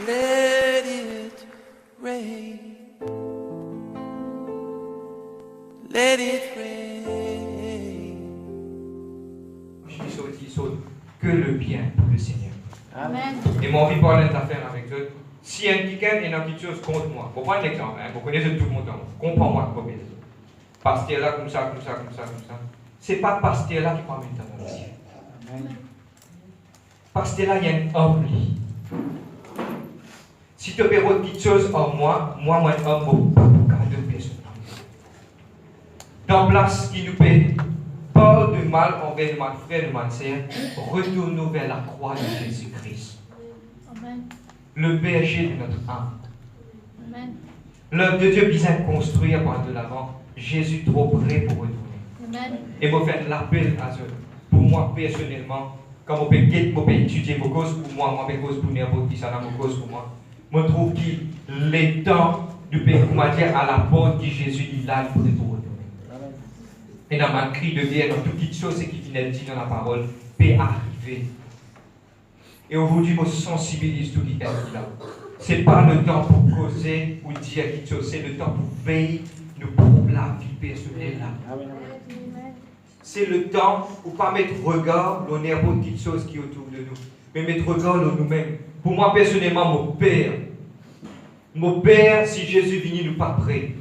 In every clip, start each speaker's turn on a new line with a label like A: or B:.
A: let it rain. Let it rain.
B: Je saute que le bien pour le Seigneur.
C: Amen.
B: Et mon envie de parler de l'affaire avec eux. Si un quelqu'un est dans quelque chose contre moi, vous prenez l'exemple, hein, vous connaissez tout le monde, comprends-moi comment c'est. Pasteur là, comme ça. C'est pas pasteur là qui prend le temps dans le ciel. Pasteur là, il y a un homme lui. Si tu fais quelque chose en moi, un homme, pas de personne. Dans place qui nous paie, parle de mal envers notre frère, notre sœur, retournons vers la croix de Jésus-Christ.
C: Amen.
B: Le berger de notre âme.
C: Amen.
B: L'œuvre de Dieu vise à construire par de l'avant. Jésus trop près pour retourner.
C: Amen.
B: Et vous faites l'appel à eux. Pour moi personnellement, quand vous pouvez étudier vos causes pour moi, mes causes pour n'importe qui, ça n'a vos causes pour moi. Je trouve qu'il est temps de payer, comment dire, à la porte que Jésus il a pour retourner. Et dans ma cri de guerre, dans toutes les choses qui viennent dire dans la parole, peut arriver. Et aujourd'hui, je sensibilise tout qui est là. Ce n'est pas le temps pour causer ou dire quelque chose, c'est le temps pour veiller, nous prouver la vie personnelle. C'est le temps pour ne pas mettre regard sur n'importe quelle chose qui est autour de nous, mais mettre regard sur nous-mêmes. Pour moi, personnellement, mon Père, si Jésus vient, nous pas prêt.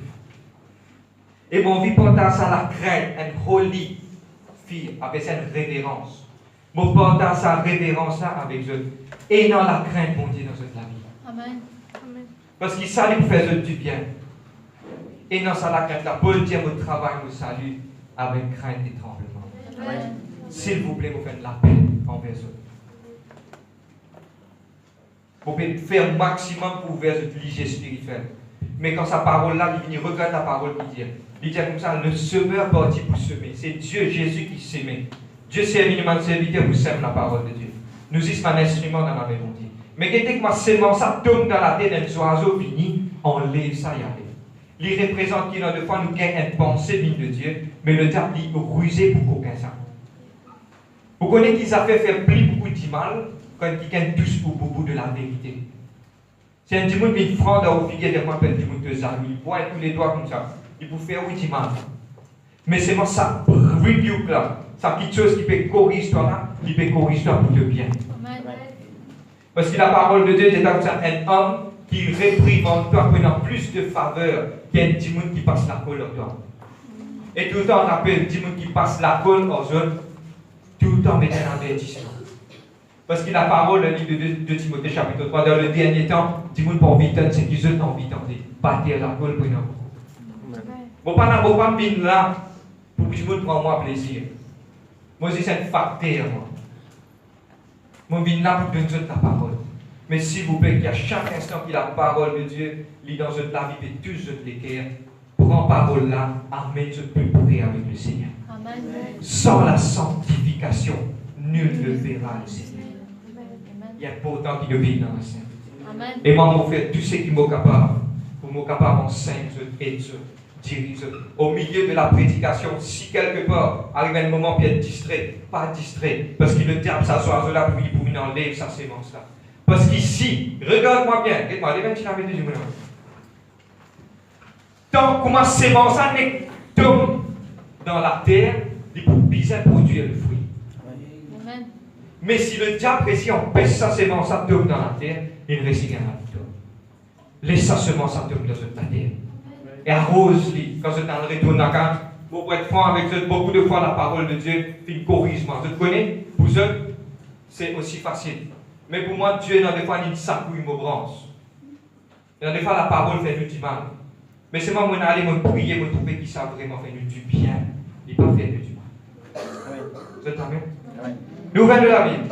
B: Et mon vie partage à la crainte, une holy fille, avec cette révérence. Mon partage sa révérence avec eux. Et dans la crainte, mon Dieu, dans cette vie.
C: Amen. Amen.
B: Parce qu'il salue pour faire du bien. Et dans sa la crainte, la Paul dit mon travail, nous salue avec crainte et tremblement.
C: Amen.
B: S'il vous plaît, vous faites l'appel envers eux. Vous pouvez faire le maximum pour ouvrir cette ligne spirituelle. Mais quand sa parole-là, il vient, regarde la parole qui dit. Il dit comme ça, le semeur parti pour semer. C'est Dieu, Jésus qui sème. Dieu c'est évidemment de serviteur pour semer la parole de Dieu. Nous sommes un instrument dans la maison. Mais dès que ma sémence ça tombe dans la tête d'un oiseau fini, on lève ça y aller. Il représente qu'il y a deux fois nous gagnons une pensée digne de Dieu, mais le diable dit rusé pour qu'aucun ça. Vous connaissez qu'ils ont fait faire plus beaucoup de mal quand ils gagnent tous au bout de la vérité. C'est un dimanche qui franc dans le figuier de moi, un dimanche de ça, il pointe tous les doigts comme ça. Il peut faire oui du mal. Mais c'est moi ça, rebuke là, ça quelque chose qui peut corriger toi là, qui peut corriger toi pour le bien.
C: Amen.
B: Parce que la parole de Dieu est comme ça, un homme qui réprimande toi prenant plus de faveur qu'un dimanche qui passe la colle en toi. Et tout le temps on appelle dimanche qui passe la colle aux autres, tout le temps mettre un avertissement. Parce que la parole, le livre de Timothée chapitre 3, dans le dernier temps, dimanche pour vite, c'est qu'ils ont envie d'entendre, bâtir la colle prenant. Bon, pas venir là pour que je me prenne moi plaisir. Moi, c'est un facteur, moi. Moi, je viens là pour donner la parole. Mais s'il vous plaît, qu'il y a chaque instant que la parole de Dieu lit dans la vie et tous les cœurs, prends parole là, amène ce plus près avec le Seigneur.
C: Amen.
B: Sans la sanctification, nul ne verra le Seigneur. Il y a pourtant qui devient dans la sainteté.
C: Amen.
B: Et moi, je fais tout ce qui m'est capable, pour m'être capable en saint, et dirige au milieu de la prédication. Si quelque part arrive un moment puis être distrait, pas distrait, parce que le diable s'assoit là pour lui enlever sa sémence là. Parce qu'ici, regarde-moi bien, regarde-moi, les 20 minutes du monde. Tant que ma sémence tombe dans la terre, il peut bien produire le fruit.
C: Amen.
B: Mais si le diable réussit à empêcher sa sémence à tomber dans la terre, il ne réussit rien à tout. Laisse sa semence à tomber dans la terre. Et arrose-les. Quand je t'en retourne à quand, pour être franc avec eux, beaucoup de fois la parole de Dieu fait une corrigement. Je connais, pour eux, c'est aussi facile. Mais pour moi, Dieu, dans des fois, il s'accouille, il me branche. Et dans des fois, la parole fait du mal. Mais c'est moi, je aller me prier, me trouver qui ça vraiment fait du bien. Il ne pas faire du mal. Vous êtes amen? Nous venons de la Bible.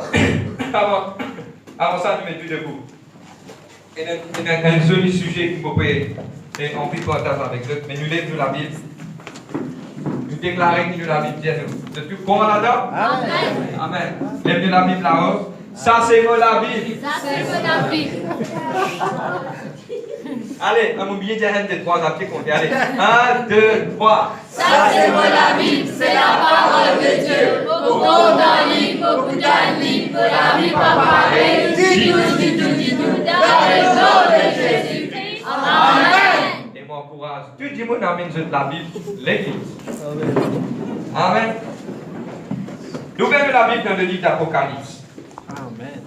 B: Avant ça, nous mettons debout. Et un joli sujet qui m'a envie de partager avec eux, mais nous lèvons la Bible. Nous déclarons que la Bible dit nous. De tout comment là-dedans?
C: Amen.
B: Amen. Lève la Bible là-haut. Ça, c'est moi la Bible.
C: Ça, c'est mon Bible.
B: Allez, on oublie de dire des trois appels compter. Allez, 1, 2, 3.
C: Ça, c'est mon Bible. C'est la parole de Dieu. Beaucoup d'un livre, beaucoup d'un livre. La vie pas pareil. Du tout. Dans
B: m'encourage. Tout le monde amène la Bible, l'Église. Amen. Nous verrons la Bible dans le livre d'Apocalypse.
D: Amen.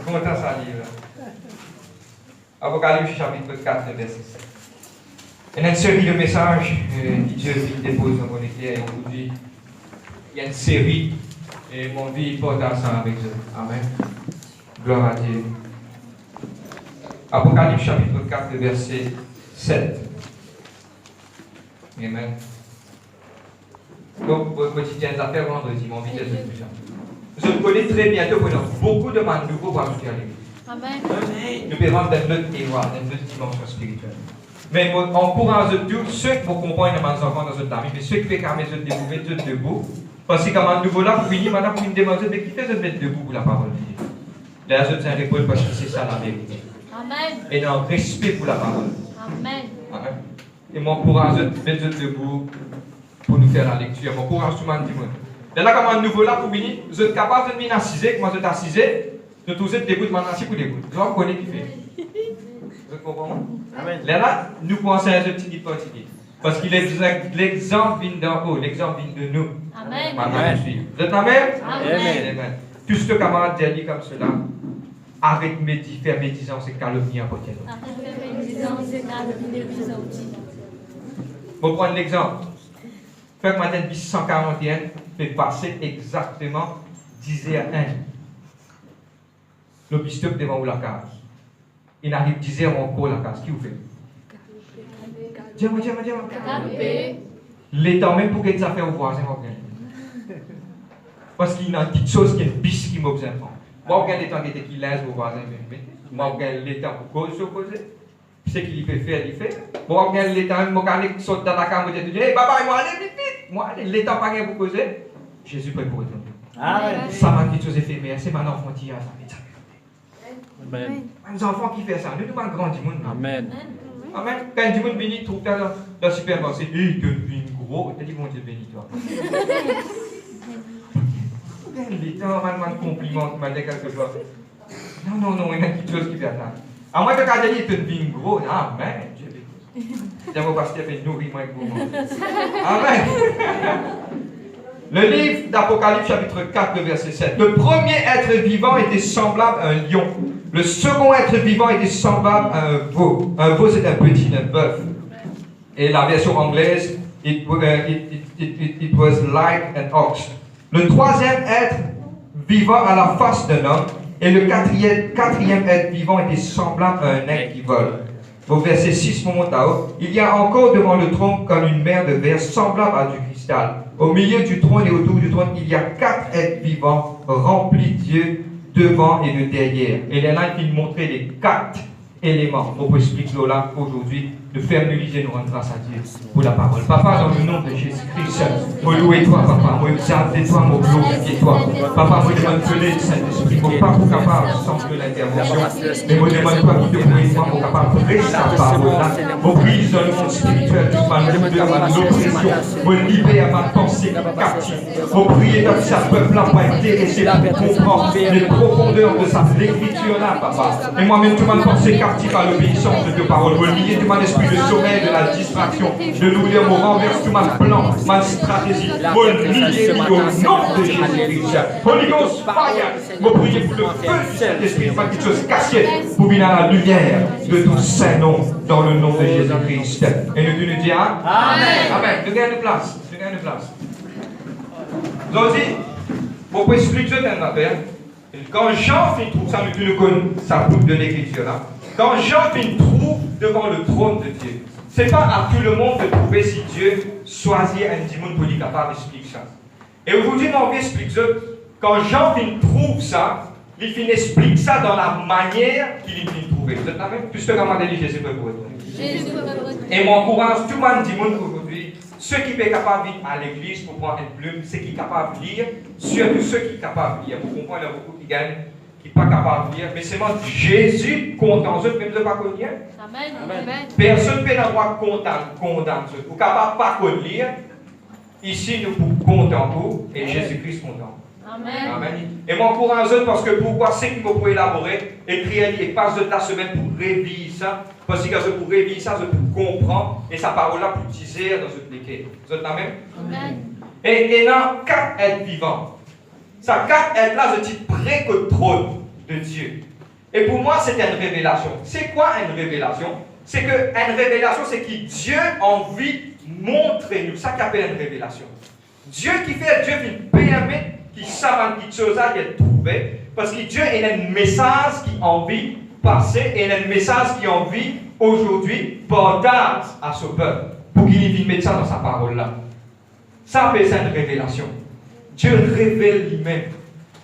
B: Comment ça livre? Apocalypse chapitre 4, verset 7. Il y a une série de messages que Dieu dépose dans mon éclair aujourd'hui. Il y a une série et mon vie porte ensemble avec Dieu. Amen. Gloire à Dieu. Apocalypse chapitre 4, verset 7. Amen. Donc, votre quotidienne affaires vendredi, mon vie est de plus. Je le connais très bientôt pendant beaucoup de monde nouveaux pour ajouter à l'église.
C: Amen.
B: Nous pouvons dans notre terroir, dans notre dimension spirituelle. Mais on encourage tous ceux qui vont comprendre dans mes enfants dans notre ami, mais ceux qui font mes autres debout, mettre autres debout. Parce que quand on nouveau là, pour finir, maintenant, pour me demander, mais qui fait de mettre debout pour la parole de Dieu? Là, je tiens à répondre parce que c'est ça la vérité.
C: Amen.
B: Et dans le respect pour la parole.
C: Amen.
B: Amen. Et m'encourage de mettre debout pour nous faire la lecture. M'encourage tout le monde. Là, comme un nouveau là, pour venir, vous êtes capable de venir assiser, comment vous êtes assisé, de tous êtes debout, de m'assis pour debout. Je vous connais qui fait. Vous comprenez?
D: Amen.
B: Là, nous pensons à un petit particulier. Parce que l'exemple vient d'en haut, l'exemple vient de nous.
C: Amen.
B: Amen. Vous êtes Amen?
C: Amen.
B: Tout ce camarade dit comme cela, arrête de faire médisance et calomnie à côté de nous. On va prendre l'exemple. Fait que matin 141 fait passer exactement 10h01. Le bistop devant vous la case. Il arrive 10h encore la case. Qui vous fait? Dis-moi. L'état même pour que ça fait au voisin. Parce qu'il y a une petite chose qui est une biche qui m'observe. Moi, je l'état qui laisse au voisin. Moi, je l'état pour cause. Ce qu'il peut faire, il fait. Bon, je l'état, je saute dans la cam, je dis, hey, papa, moi, allez vite. Moi, l'état pas pour causer. Jésus peut pour répondre.
D: Amen.
B: Ça m'a dit chose éphémère, c'est mon enfant qui a ça.
D: Amen.
B: Les enfants qui font ça, nous devons grandir.
D: Amen.
B: Amen. Quand du monde béni, trouve dans le supermarché, il devient gros, il dit, mon Dieu béni toi. L'état, man compliment, m'a dit quelque chose. Non, il y a quelque chose qui fait ça. À moins que quand il devient gros, amen. Dieu béni. J'aime parce qu'il fait nourrir moi avec vous. Amen. Le livre d'Apocalypse chapitre 4, verset 7. Le premier être vivant était semblable à un lion. Le second être vivant était semblable à un veau. Un veau, c'est un petit, un bœuf. Et la version anglaise, it was like an ox. Le troisième être vivant à la face d'un homme. Et le quatrième être vivant était semblable à un aigle qui vole. Au verset 6, mon haut, il y a encore devant le trône comme une mer de verre semblable à du cristal. Au milieu du trône et autour du trône, il y a 4 êtres vivants remplis de Dieu devant et de derrière. Et là, il montrait les 4 éléments. On peut expliquer là aujourd'hui, de faire nous liser, nous rendre grâce à Dieu pour la parole. Papa, dans le nom de Jésus-Christ, moi louer toi, papa, moi exalter toi, moi glorifier toi. Papa, moi demande que l'aide, Saint-Esprit, moi pas pour capable sans que l'intervention, mais moi demande toi qui te prie, moi capable de prêcher ta parole là. Moi brise dans le monde spirituel, tout ma lutte, à ma oppression, moi libère à ma pensée captive. Moi prier dans ce peuple-là pour intéresser, pour comprendre les profondeurs de sa l'écriture là, papa. Et moi-même, tout ma pensée captive à l'obéissance de tes paroles. Moi lier tout mon esprit de sommeil, de la distraction, de l'oublier, mon renverse tout ma plan, ma stratégie, mon lier au nom de Jésus-Christ. Holy Ghost, fire, mon prier pour le feu du Saint-Esprit, pas quelque chose caché, pour venir à la lumière de ton saint nom, dans le nom de Jésus-Christ. Et nous nous disons, Amen. Amen. Nous gagnons de place. Donc, pour expliquer ce qu'on appelle, quand Jean fait trouve ça, nous connaissons sa boucle de l'écriture là. Quand Jean trouve devant le trône de Dieu, ce n'est pas à tout le monde de trouver si Dieu choisit un démon pour lui capable d'expliquer ça. Et aujourd'hui, on va expliquer quand Jean trouve ça, il explique ça dans la manière qu'il vient trouver. Vous êtes là même? Puisque comment dit Jésus peut pour être. Et mon courage, tout le monde dit aujourd'hui, ceux qui sont capables de venir à l'église pour prendre une plume, ceux qui sont capables de lire, surtout ceux qui sont capables de lire. Vous comprenez, il y a beaucoup qui gagnent. Qui n'est pas capable de lire, mais c'est moi Jésus compte en eux, même de pas connaître. Amen. Personne ne peut avoir condamner vous. Vous capable pas de lire. Ici, nous comptons en vous et Jésus-Christ compte en vous.
C: Amen.
B: Et moi, pour un autre, parce que pourquoi c'est que vous pouvez élaborer, écrire et passe de la semaine pour réviser ça, parce que pour réviser ça, je peux comprendre, et sa parole-là pour utiliser dans une équipe. Vous êtes la même?
C: Amen.
B: Et dans 4 êtres vivants. Ça 4 êtres-là, je dis près que le trône de Dieu. Et pour moi, c'est une révélation. C'est quoi une révélation? C'est qu'une révélation, c'est que Dieu a envie de montrer nous. Ça qu'on appelle une révélation. Dieu qui fait, Dieu qui permet qu'il savent quelque chose à trouver. Parce que Dieu a un message qui a envie de passer et un message qui a envie aujourd'hui partage à ce peuple. Pour qu'il vienne mettre ça dans sa parole-là. Ça, c'est une révélation. Dieu révèle lui-même.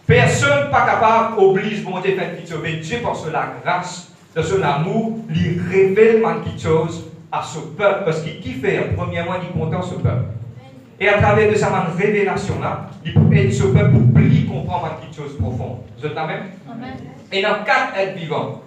B: Personne n'est pas capable d'obliger bon Dieu à faire quelque chose. Mais Dieu, par la grâce de son amour, lui révèle quelque chose à ce peuple. Parce qu'il qui fait, premièrement, il est content ce peuple. Et à travers de sa révélation-là, il peut aider ce peuple pour plus comprendre quelque chose de profond. Vous êtes la même?
C: Amen.
B: Et dans 4 êtres vivants.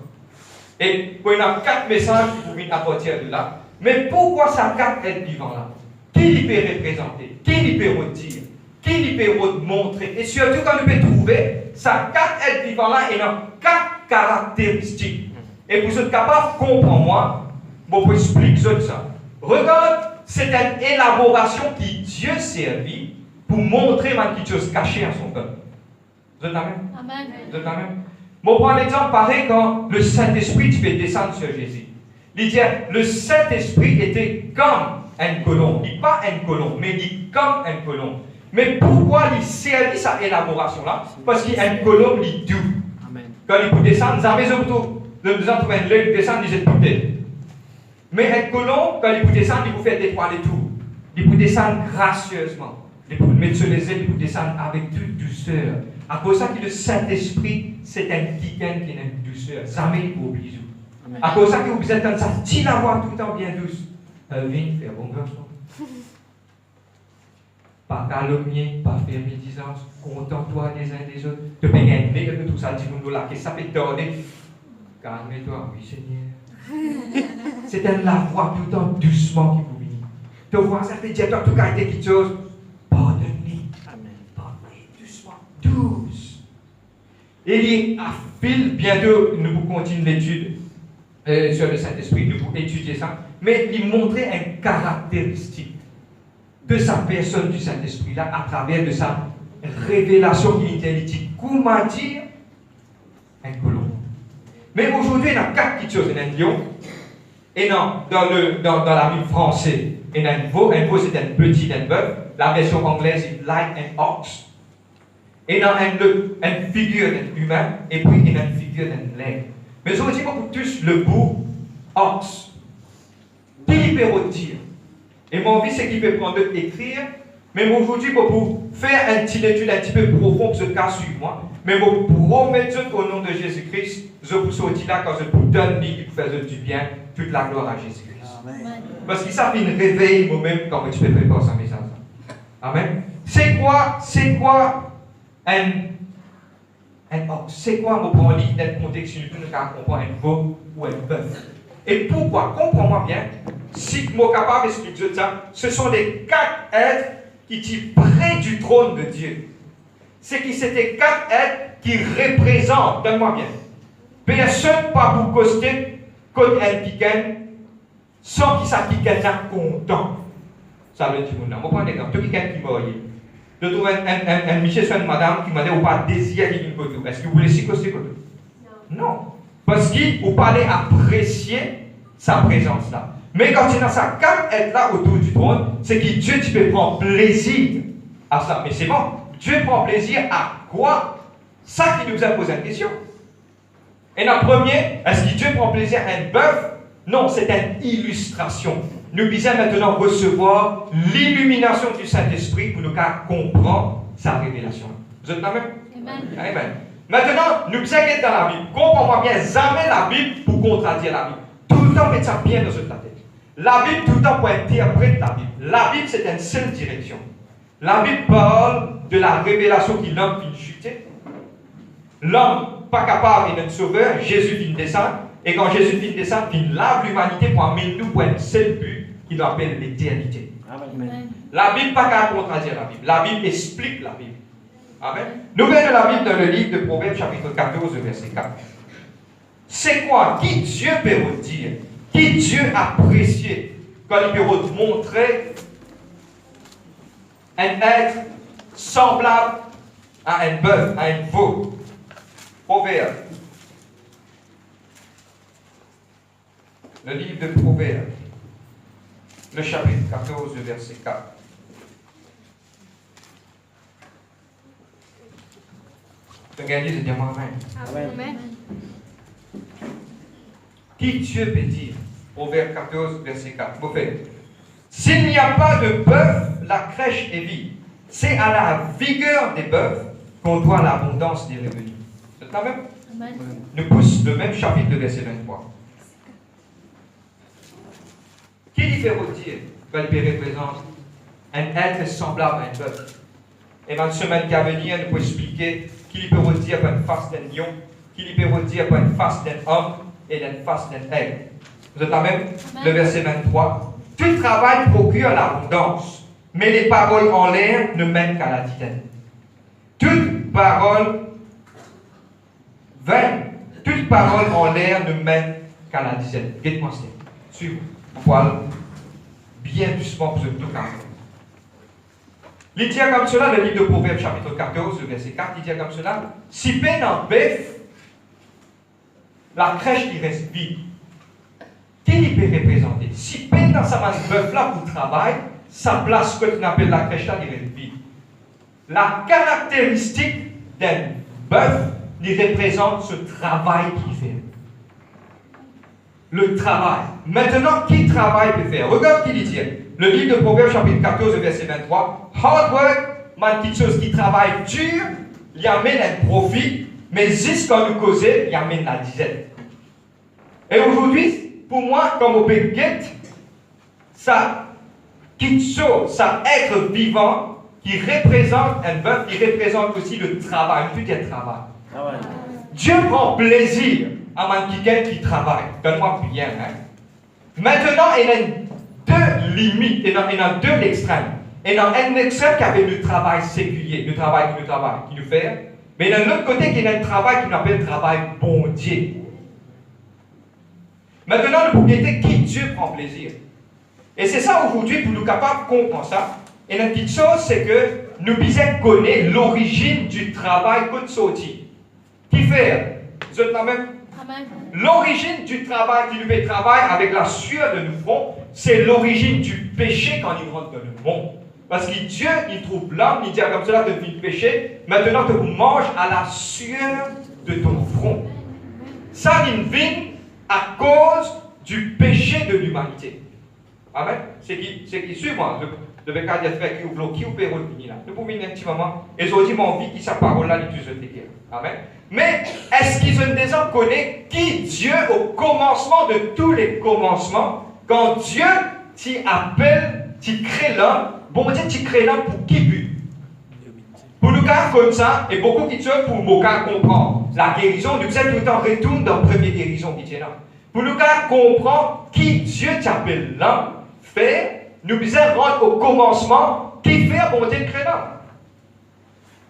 B: Et il y a 4 messages qui vous viennent à partir de là. Mais pourquoi ces 4 êtres vivants-là? Qui les peut représenter? Qui les peut redire? Qui les peut montrer? Et surtout quand nous pouvons trouver, ces 4 êtres vivants-là, il y a 4 caractéristiques. Et vous êtes capable de comprendre, moi, je vous explique ça. Regarde, c'est une élaboration qui Dieu servit pour montrer quelque chose caché à son peuple. Vous êtes la même?
C: Amen.
B: Vous êtes la même? Bon, pour un exemple, pareil, quand le Saint-Esprit fait descendre sur Jésus. Il dit, le Saint-Esprit était comme un colombe. Il n'est pas un colombe, mais il est comme un colombe. Mais pourquoi il servit cette élaboration-là? Parce qu'un colombe, il est doux.
D: Amen.
B: Quand il peut descendre, jamais nous avons trouvé un l'œil qui descend, il est peut-être. Mais un colombe, quand il peut descendre, il peut faire des poils et tout. Il peut descendre gracieusement. Il peut mettre sur les ailes, il peut descendre avec toute douceur. À cause de ça que le Saint-Esprit, c'est un guigan qui a une douceur. Jamais il peut oublier. À cause de ça que vous êtes dans sa petite voix tout le temps bien douce. Viens faire bon garçon. Pas calomnier, pas faire médisance. Contente-toi des uns des autres. Te payer un nègre de tout ça, dis-nous là, que ça peut te donner. Calme-toi, oui Seigneur. C'est la voix tout le temps doucement qui vous vient. Te voir, ça fait dire, toi, tout cas, quelque chose. Pardonne-lui.
D: Amen.
B: Pardonne-lui, doucement, douce. Et il a fil, bientôt, nous vous continuons l'étude sur le Saint-Esprit, nous vous étudier ça. Mais il montrait une caractéristique de sa personne du Saint-Esprit-là à travers de sa révélation qui était dit. Comment dire un colombe. Mais aujourd'hui, il y a 4 petites choses. Il y a un lion. Et non, dans la Bible française, il y a un veau. Un veau, c'est un petit, un bœuf. La version anglaise, c'est like an ox. Et il y a une figure d'un humain. Et puis, il y a une figure d'un lait. Mais aujourd'hui, beaucoup tous le bout ox. Qui peut dire? Et mon envie, c'est qu'il peut prendre écrire. Mais aujourd'hui, pour faire une petite étude un petit peu profonde, ce cas sur moi. Mais pour promettre au nom de Jésus-Christ, je vous sortis là quand je vous donne il vous fait du bien, toute la gloire à Jésus-Christ. Parce qu'il s'appelle une réveil moi-même quand tu peux préparer sa message. Amen. C'est quoi c'est quoi mon point de d'être contexte nous comprendre un veau ou un bœuf? Et pourquoi? Comprends-moi bien. Si je suis capable d'expliquer ça, ce sont les 4 êtres qui sont près du trône de Dieu. C'est que c'était 4 êtres qui représentent, donne-moi bien, personne pas pour coster comme un piquet sans qu'il soit content. Ça veut dire, on prend un exemple, tout quelqu'un qui m'a je trouve un monsieur sur une madame qui m'a dit, ou pas désirer une photo. Est-ce que vous voulez s'y coster photo? Non. Parce qu'il vous parlez apprécier sa présence là. Mais quand il y a ça 4 êtres là autour du trône, c'est que Dieu tu peux prendre plaisir à ça. Mais c'est bon. Dieu prend plaisir à quoi? Ça qui nous a posé une question. Et la première, est-ce que Dieu prend plaisir à un bœuf? Non, c'est une illustration. Nous devons maintenant recevoir l'illumination du Saint-Esprit pour nous comprendre sa révélation. Vous êtes là même?
C: Amen.
B: Amen. Maintenant, nous devons être dans la Bible. Comprends-moi bien, jamais la Bible pour contredire la Bible. Tout le temps, mettez ça bien dans votre tête. La Bible, tout le temps, pour interpréter la Bible. La Bible, c'est une seule direction. La Bible parle de la révélation qui l'homme vient chuter. L'homme, pas capable d'être sauveur, Jésus vient descendre. Et quand Jésus vient descendre, il lave l'humanité pour amener nous pour un seul but qui nous appelle l'éternité.
D: Amen.
B: La Bible, pas qu'à contredire la Bible. La Bible explique la Bible. Amen. Nouvelle de la Bible dans le livre de Proverbes, chapitre 14, verset 4. C'est quoi? Qui Dieu peut vous dire? Qui Dieu apprécié quand il peut vous montrer un être semblable à un bœuf, à un veau? Proverbe. Le livre de Proverbes, le chapitre 14, verset 4. Regardez, c'est dire moi-même.
C: Amen.
B: Qui Dieu peut dire? Proverbe 14, verset 4. Vous faites. S'il n'y a pas de bœuf, la crèche est vide. C'est à la vigueur des bœufs qu'on doit l'abondance des revenus. C'est la même?
C: Amen.
B: Nous pousse le même chapitre, le verset 23. Qui lui fait redire qu'il représente un être semblable à un bœuf? Et dans la semaine qui va venir, nous pouvons expliquer qui lui peut redire par une face d'un lion, qui lui peut redire par une face d'un homme et d'une face d'un aigle. Vous êtes la même? Le verset 23. Tout travail procure l'abondance, mais les paroles en l'air ne mènent qu'à la dizaine. Toute parole vaine, toute parole en l'air ne mène qu'à la dizaine. Dites-moi ça. Suivez. Voilà. Bien doucement pour tout calme. Il dit comme cela, le livre de Proverbes, chapitre 14, verset 4, il dit comme cela. Si peine en bœuf, la crèche qui reste vide. Qui il peut représenter? Si peine dans sa main de bœuf là pour travail, sa place que tu appelles la crèche là, il reste vide. La caractéristique d'un bœuf, il représente ce travail qu'il fait. Le travail. Maintenant, qui travail peut faire? Regarde ce qu'il dit. Le livre de Proverbes, chapitre 14, verset 23. Hard work, quelque chose qui travaille dur, il amène un profit, mais jusqu'à nous causer, il amène la dizaine. Et aujourd'hui, pour moi, comme au Béguet, ça, ça être vivant, qui représente un bœuf, qui représente aussi le travail, tout est travail. Ah ouais. Dieu prend plaisir à quelqu'un qui travaille. Donne-moi bien. Hein? Maintenant, il y a deux limites, il y a deux extrêmes. Il y a un extrême qui avait le travail séculier, le travail qui nous fait. Mais il y a l'autre côté qui a un travail qu'on appelle le travail bon Dieu. Maintenant, la propriété qui Dieu prend plaisir. Et c'est ça aujourd'hui pour nous capables de comprendre ça. Et la petite chose, c'est que nous devons connaître l'origine du travail que nous sortis. Qui fait? Vous êtes la même? L'origine du travail qui nous fait travailler avec la sueur de nos fronts, c'est l'origine du péché quand il rentre dans le monde. Parce que Dieu, il trouve l'homme, il dit comme cela, de le péché, maintenant que vous mangez à la sueur de ton front. Ça, il vient à cause du péché de l'humanité. Amen. C'est qui suit moi. Le béca des frères qui ouvrent qui ou peut revenir là. Nous pouvons venir un petit moment. Et aujourd'hui, mon vie qui sa parole là, les plus de Amen. Mais est-ce qu'ils ont déjà connu qui Dieu au commencement de tous les commencements, quand Dieu t'y appelle, t'y crée l'homme, bon Dieu t'y crée l'homme pour qui but? Pour nous faire comme ça, et beaucoup qui tuent pour nous comprendre la guérison, nous sommes tout le temps retourne dans la première guérison qui est là. Pour nous faire comprendre qui Dieu t'appelle l'homme, fait, nous devons rendre au commencement qui fait bon Dieu crée l'homme.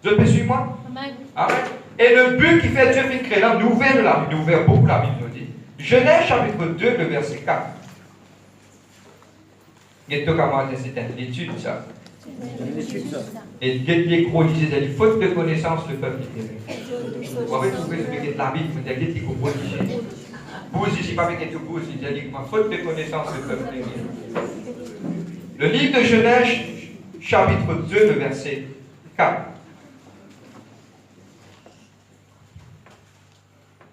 B: Vous peux suivre moi? Amen. Amen. Et le but qui fait Dieu fait créer l'homme, nous ouvert beaucoup la Bible nous dit. Genèse chapitre 2, le verset 4. Et tout comment c'est une étude ça. Et les gros disent, il faut faute de connaissance le peuple est. Vous avez trouvé ce la Bible, vous avez dit qu'il faut protéger. Vous, je ne sais pas avec tout vous, il dit faute de connaissance le peuple est. Le livre de Genèse, chapitre 2, le verset 4.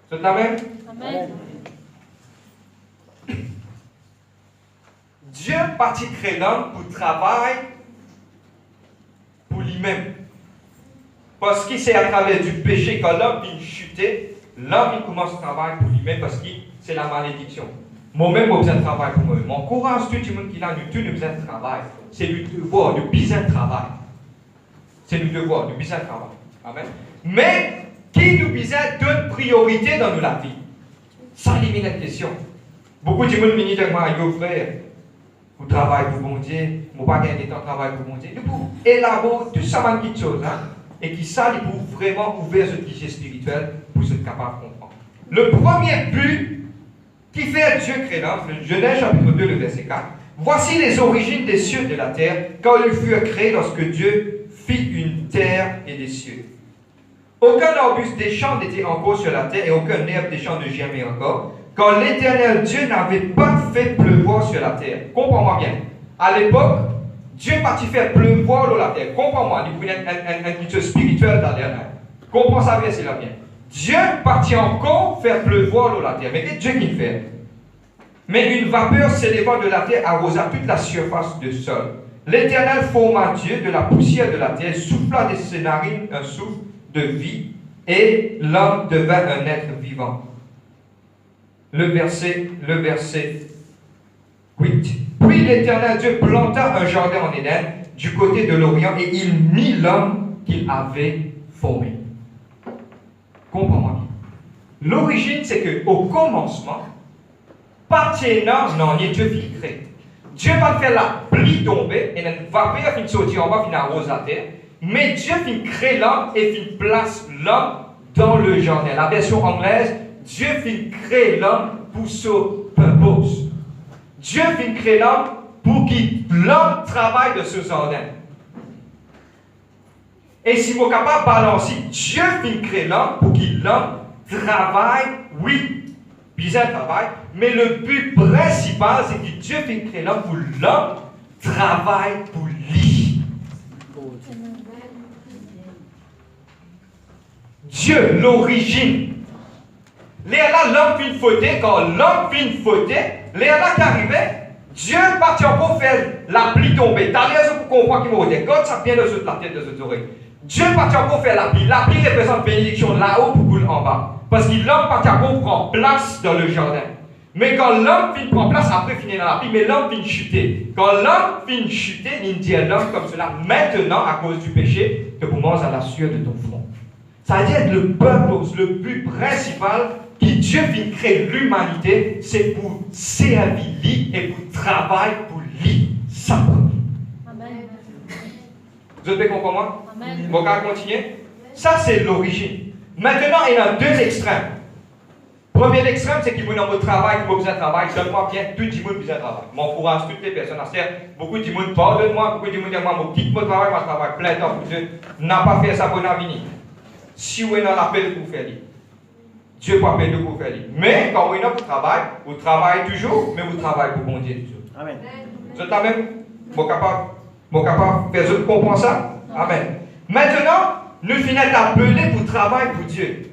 B: C'est la même? Amen. Dieu partit créer l'homme pour travailler pour lui-même. Parce que c'est à travers du péché que l'homme vient chuter, l'homme il commence à travailler pour lui-même parce que c'est la malédiction. Moi-même, j'ai besoin de travail pour moi-même. Mon courage, tout le monde qui a, nous besoin de travail. C'est le devoir, le besoin de travail. C'est le devoir, le besoin de travail. Amen. Mais, qui nous besoin donne priorité dans la vie? Ça élimine la question. Beaucoup de monde me disent, yo frère, vous travaillez pour bon Dieu, vous ne pas gagner de temps de travail pour bon Dieu. Nous pouvons élaborer tout ça, petites choses. Hein? et qui ça, il pour vraiment ouvrir ce guichet spirituel pour être capable de comprendre. Le premier but qui fait Dieu créer l'homme, Genèse chapitre 2, le verset 4. Voici les origines des cieux et de la terre, quand ils furent créés lorsque Dieu fit une terre et des cieux. Aucun arbuste des champs n'était encore sur la terre et aucun herbe des champs ne germait encore, quand l'Éternel Dieu n'avait pas fait pleuvoir sur la terre. Comprends-moi bien. À l'époque, Dieu partit faire pleuvoir sur la terre. Comprends-moi, il y a un culture spirituel dans l'air. Comprends ça bien, c'est là bien. Dieu partit encore faire pleuvoir sur la terre. Mais qu'est-ce que Dieu qui fait? Mais une vapeur s'élevant de la terre arrosa toute la surface du sol. L'Éternel forma Dieu de la poussière de la terre, souffla de ses narines un souffle de vie, et l'homme devint un être vivant. Le verset 8. Puis l'Éternel Dieu planta un jardin en Éden, du côté de l'Orient, et il mit l'homme qu'il avait formé. Comprends-moi bien. L'origine, c'est qu'au commencement, pas non, ni Dieu qui crée. Dieu va faire la pluie tomber, et une vapeur finit sortir en bas, finit arroser la terre. Mais Dieu finit créer l'homme et finit place l'homme dans le jardin. La version anglaise, Dieu finit créer l'homme pour son purpose. Dieu finit créer l'homme pour que l'homme travaille de ce jardin. Et si vous êtes capable de balancer, Dieu finit créer l'homme pour que l'homme travaille, oui, bien travaille, mais le but principal, c'est que Dieu finit créer l'homme pour l'homme travaille pour lui. Dieu, l'origine. Là, l'homme finit fauter, quand l'homme finit fauter, là qui arrivait, Dieu partit encore faire la pluie tomber. T'as raison pour comprendre qu'il m'a dit, quand ça vient de la tête de ce oreilles. Dieu partit encore faire la pluie. La pluie représente bénédiction là-haut pour en bas. Parce que l'homme partit encore prendre place dans le jardin. Mais quand l'homme finit prendre place, après finit dans la pluie, mais l'homme finit chuter. Quand l'homme finit chuter, il dit à l'homme comme cela, maintenant, à cause du péché, que vous mangez à la sueur de ton front. Ça veut dire le purpose, le but principal que Dieu vient créer l'humanité, c'est pour servir lui et pour travailler pour lui. Ça. Amen. Vous avez compris moi? Amen. Vous pouvez continuer? Ça, c'est l'origine. Maintenant, il y a deux extrêmes. Premier extrême, c'est qu'il y a dans votre travail, qui a besoin de travail. Donne-moi bien, tout le monde a besoin de travail. M'encourage toutes les personnes. Beaucoup de monde parle de moi, beaucoup de monde dit moi, je quitte mon travail, je travaille plein temps pour Dieu. N'a pas fait ça pour l'avenir. Si vous avez un appel pour faire, Dieu peut appeler pour faire. Mais quand vous avez un travail, vous travaillez toujours, mais vous travaillez pour bon Dieu toujours. Amen. Vous êtes même capable de faire comprendre ça? Amen. Maintenant, nous finissons d'appeler pour travailler pour Dieu.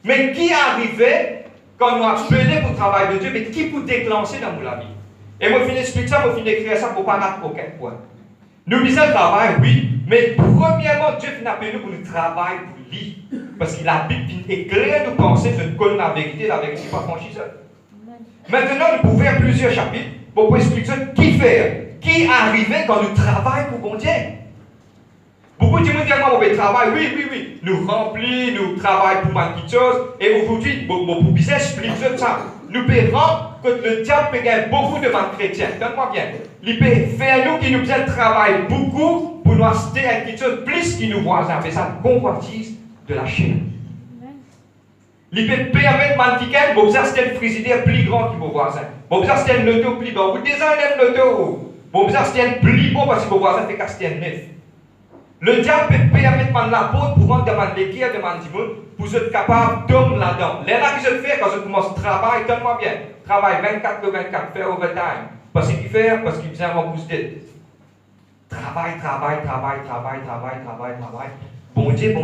B: Mais qui arrivait quand nous appelons pour travailler pour Dieu, mais qui peut déclencher dans la vie? Et moi, je finis d'expliquer ça, je finis d'écrire ça pour ne pas rater aucun point. Nous disons le travail, oui, mais premièrement, Dieu finit d'appeler nous pour nous travailler pour lui. Parce que la Bible éclaire nos pensées, je ne connais la vérité n'est pas franchisseur. Maintenant, nous pouvons faire plusieurs chapitres pour expliquer qui faire, qui arrivait quand nous travaillons pour bon Dieu. Beaucoup de gens disent moi, on travaille, oui. Nous remplissons, nous travaillons pour quelque chose. Et aujourd'hui, mon business explique ça. Nous payons que le diable peut gagner beaucoup de ventes chrétiennes. Donne-moi bien. Il peut faire nous qui nous faisons travailler beaucoup pour nous acheter quelque chose plus que nos voisins. C'est ça, convoitise de la chaîne. Il peut permettre de ticket, vous acheter un frigidaire plus grand que vos voisins. Vous acheter un auto plus bon. Vous designez un auto. Vous acheter un plus bon parce que vos voisins fait acheter un neuf. Le diable peut permettre de la porte pour rendre demande l'équerre, demande du monde, pour être capable de tomber là-dedans. Là que je le fais, quand je commence à travailler, donne-moi bien. Travaille 24 de 24, faire overtime. Parce qu'il fait, parce qu'il vient en boosté. Travail. Bon Dieu, bye,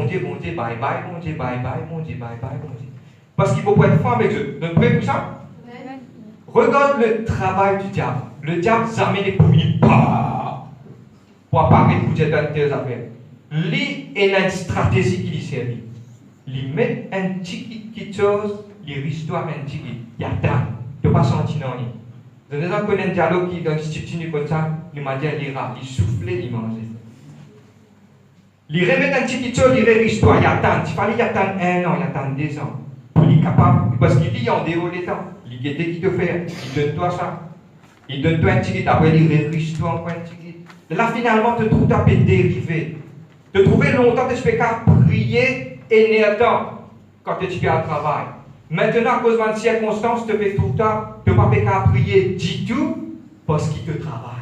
B: bon Dieu. Parce qu'il faut pas être franc avec eux. Donc, vous pouvez pour ça? Regarde le travail du diable. Le diable s'amène les communes. Pour apparaître pour dire dans tes affaires. Lui, il a une stratégie qui lui sert. Il met un ticket qui chose, il restore un ticket. Il y a tant. Tu ne pas sentir non. Vous avez déjà connu un dialogue qui, dans le style comme ça, il m'a dit il rap, il soufflait, il mangeait. Il remet un ticket qui chose, il restore. Il y a tant. Il fallait y attendre 1 an, il y attendre 2 ans. Pour lui capable, parce qu'il dit en dehors des temps. Il dit qu'il te fait, il donne toi ça. Il donne toi un ticket, après il restore encore un ticket. Là, finalement, tu trouves ta paix dérivée. De trouver longtemps que tu fais qu'à prier et temps quand tu fais un travail. Maintenant, à cause de circonstances, tu fais tout le temps, tu ne peux pas qu'à prier du tout parce qu'il te travaille.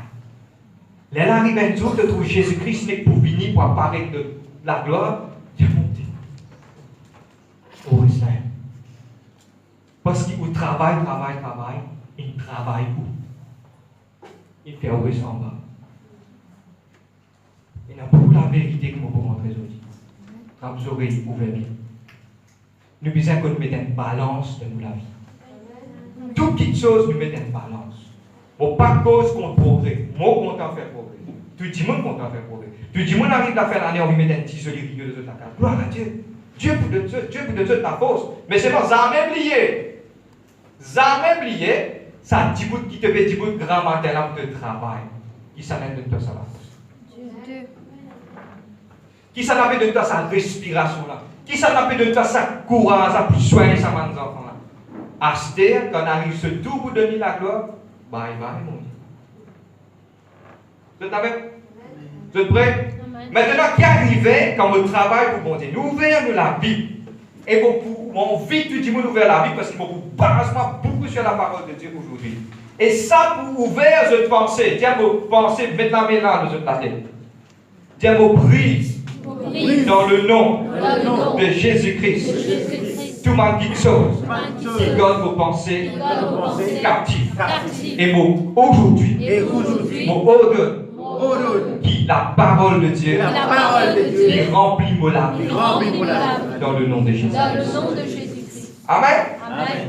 B: Là, arrive un jour, tu trouves Jésus-Christ n'est pour venir pour apparaître de la gloire, tu es monté. Au Israël. Parce qu'il travaille, il travaille où? Il fait au en bas. Il n'a pas la vérité que je peux montrer aujourd'hui. Quand vous aurez ouvert bien. Nous besoin que nous mettions une balance de nous la vie. Toutes petites choses, nous mettons une balance. Bon, pas cause qu'on progrès. Moi, content faire progrès. Tout le monde content faire progrès. Tout le monde arrive à faire l'année, on lui met un petit joli rideau de ta carte. Gloire à Dieu. Dieu pour de Dieu ta force. Mais c'est pas jamais oublié. Jamais oublié. Ça dit qui te fait 10 bouts de grand matin là pour te travail. Qui s'en de toi ça la force?
C: Dieu.
B: Qui s'en a fait de toi sa respiration là? Qui s'en a fait de toi sa courage, sa pour soigner sa main enfants là? Acheter, quand on arrive ce tout pour donner la gloire, bye bye mon Dieu. Vous êtes avec? Vous êtes prêts? Maintenant, qui arrivait quand on travaille pour bon Dieu? Nous ouvrons la Bible. Et on vit tout le monde ouvert la Bible parce qu'il faut beaucoup sur la parole de Dieu aujourd'hui. Et ça, pour ouvrir cette pensée, tiens vos pensées, mettre la main là dans la tête. Tiens vos prises dans le nom de Jésus-Christ. Tout le monde dit chose qui garde vos pensées captives. Et mon aujourd'hui, mon ordre, qui la parole de Dieu, qui remplit mon âme dans le nom de Jésus-Christ. Amen.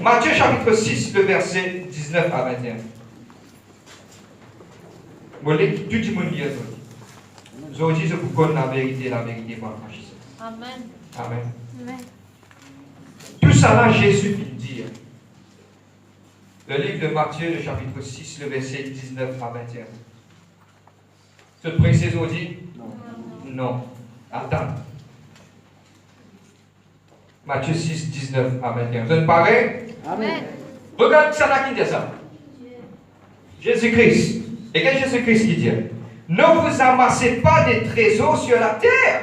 B: Matthieu chapitre 6, le verset 19 à 21. Vous voulez tout le monde dire aujourd'hui, je vous connais la vérité pour affranchir. Amen. Amen. Tout ça là, Jésus vient dire. Le livre de Matthieu, le chapitre 6, le verset 19 à 21. Ce précise aujourd'hui? Non. Attends. Matthieu 6, 19 à 21. Vous êtes parés?
C: Amen.
B: Regarde ça là qui dit ça. Jésus-Christ. Et qu'est-ce que Jésus-Christ qui dit? Ne vous amassez pas des trésors sur la terre.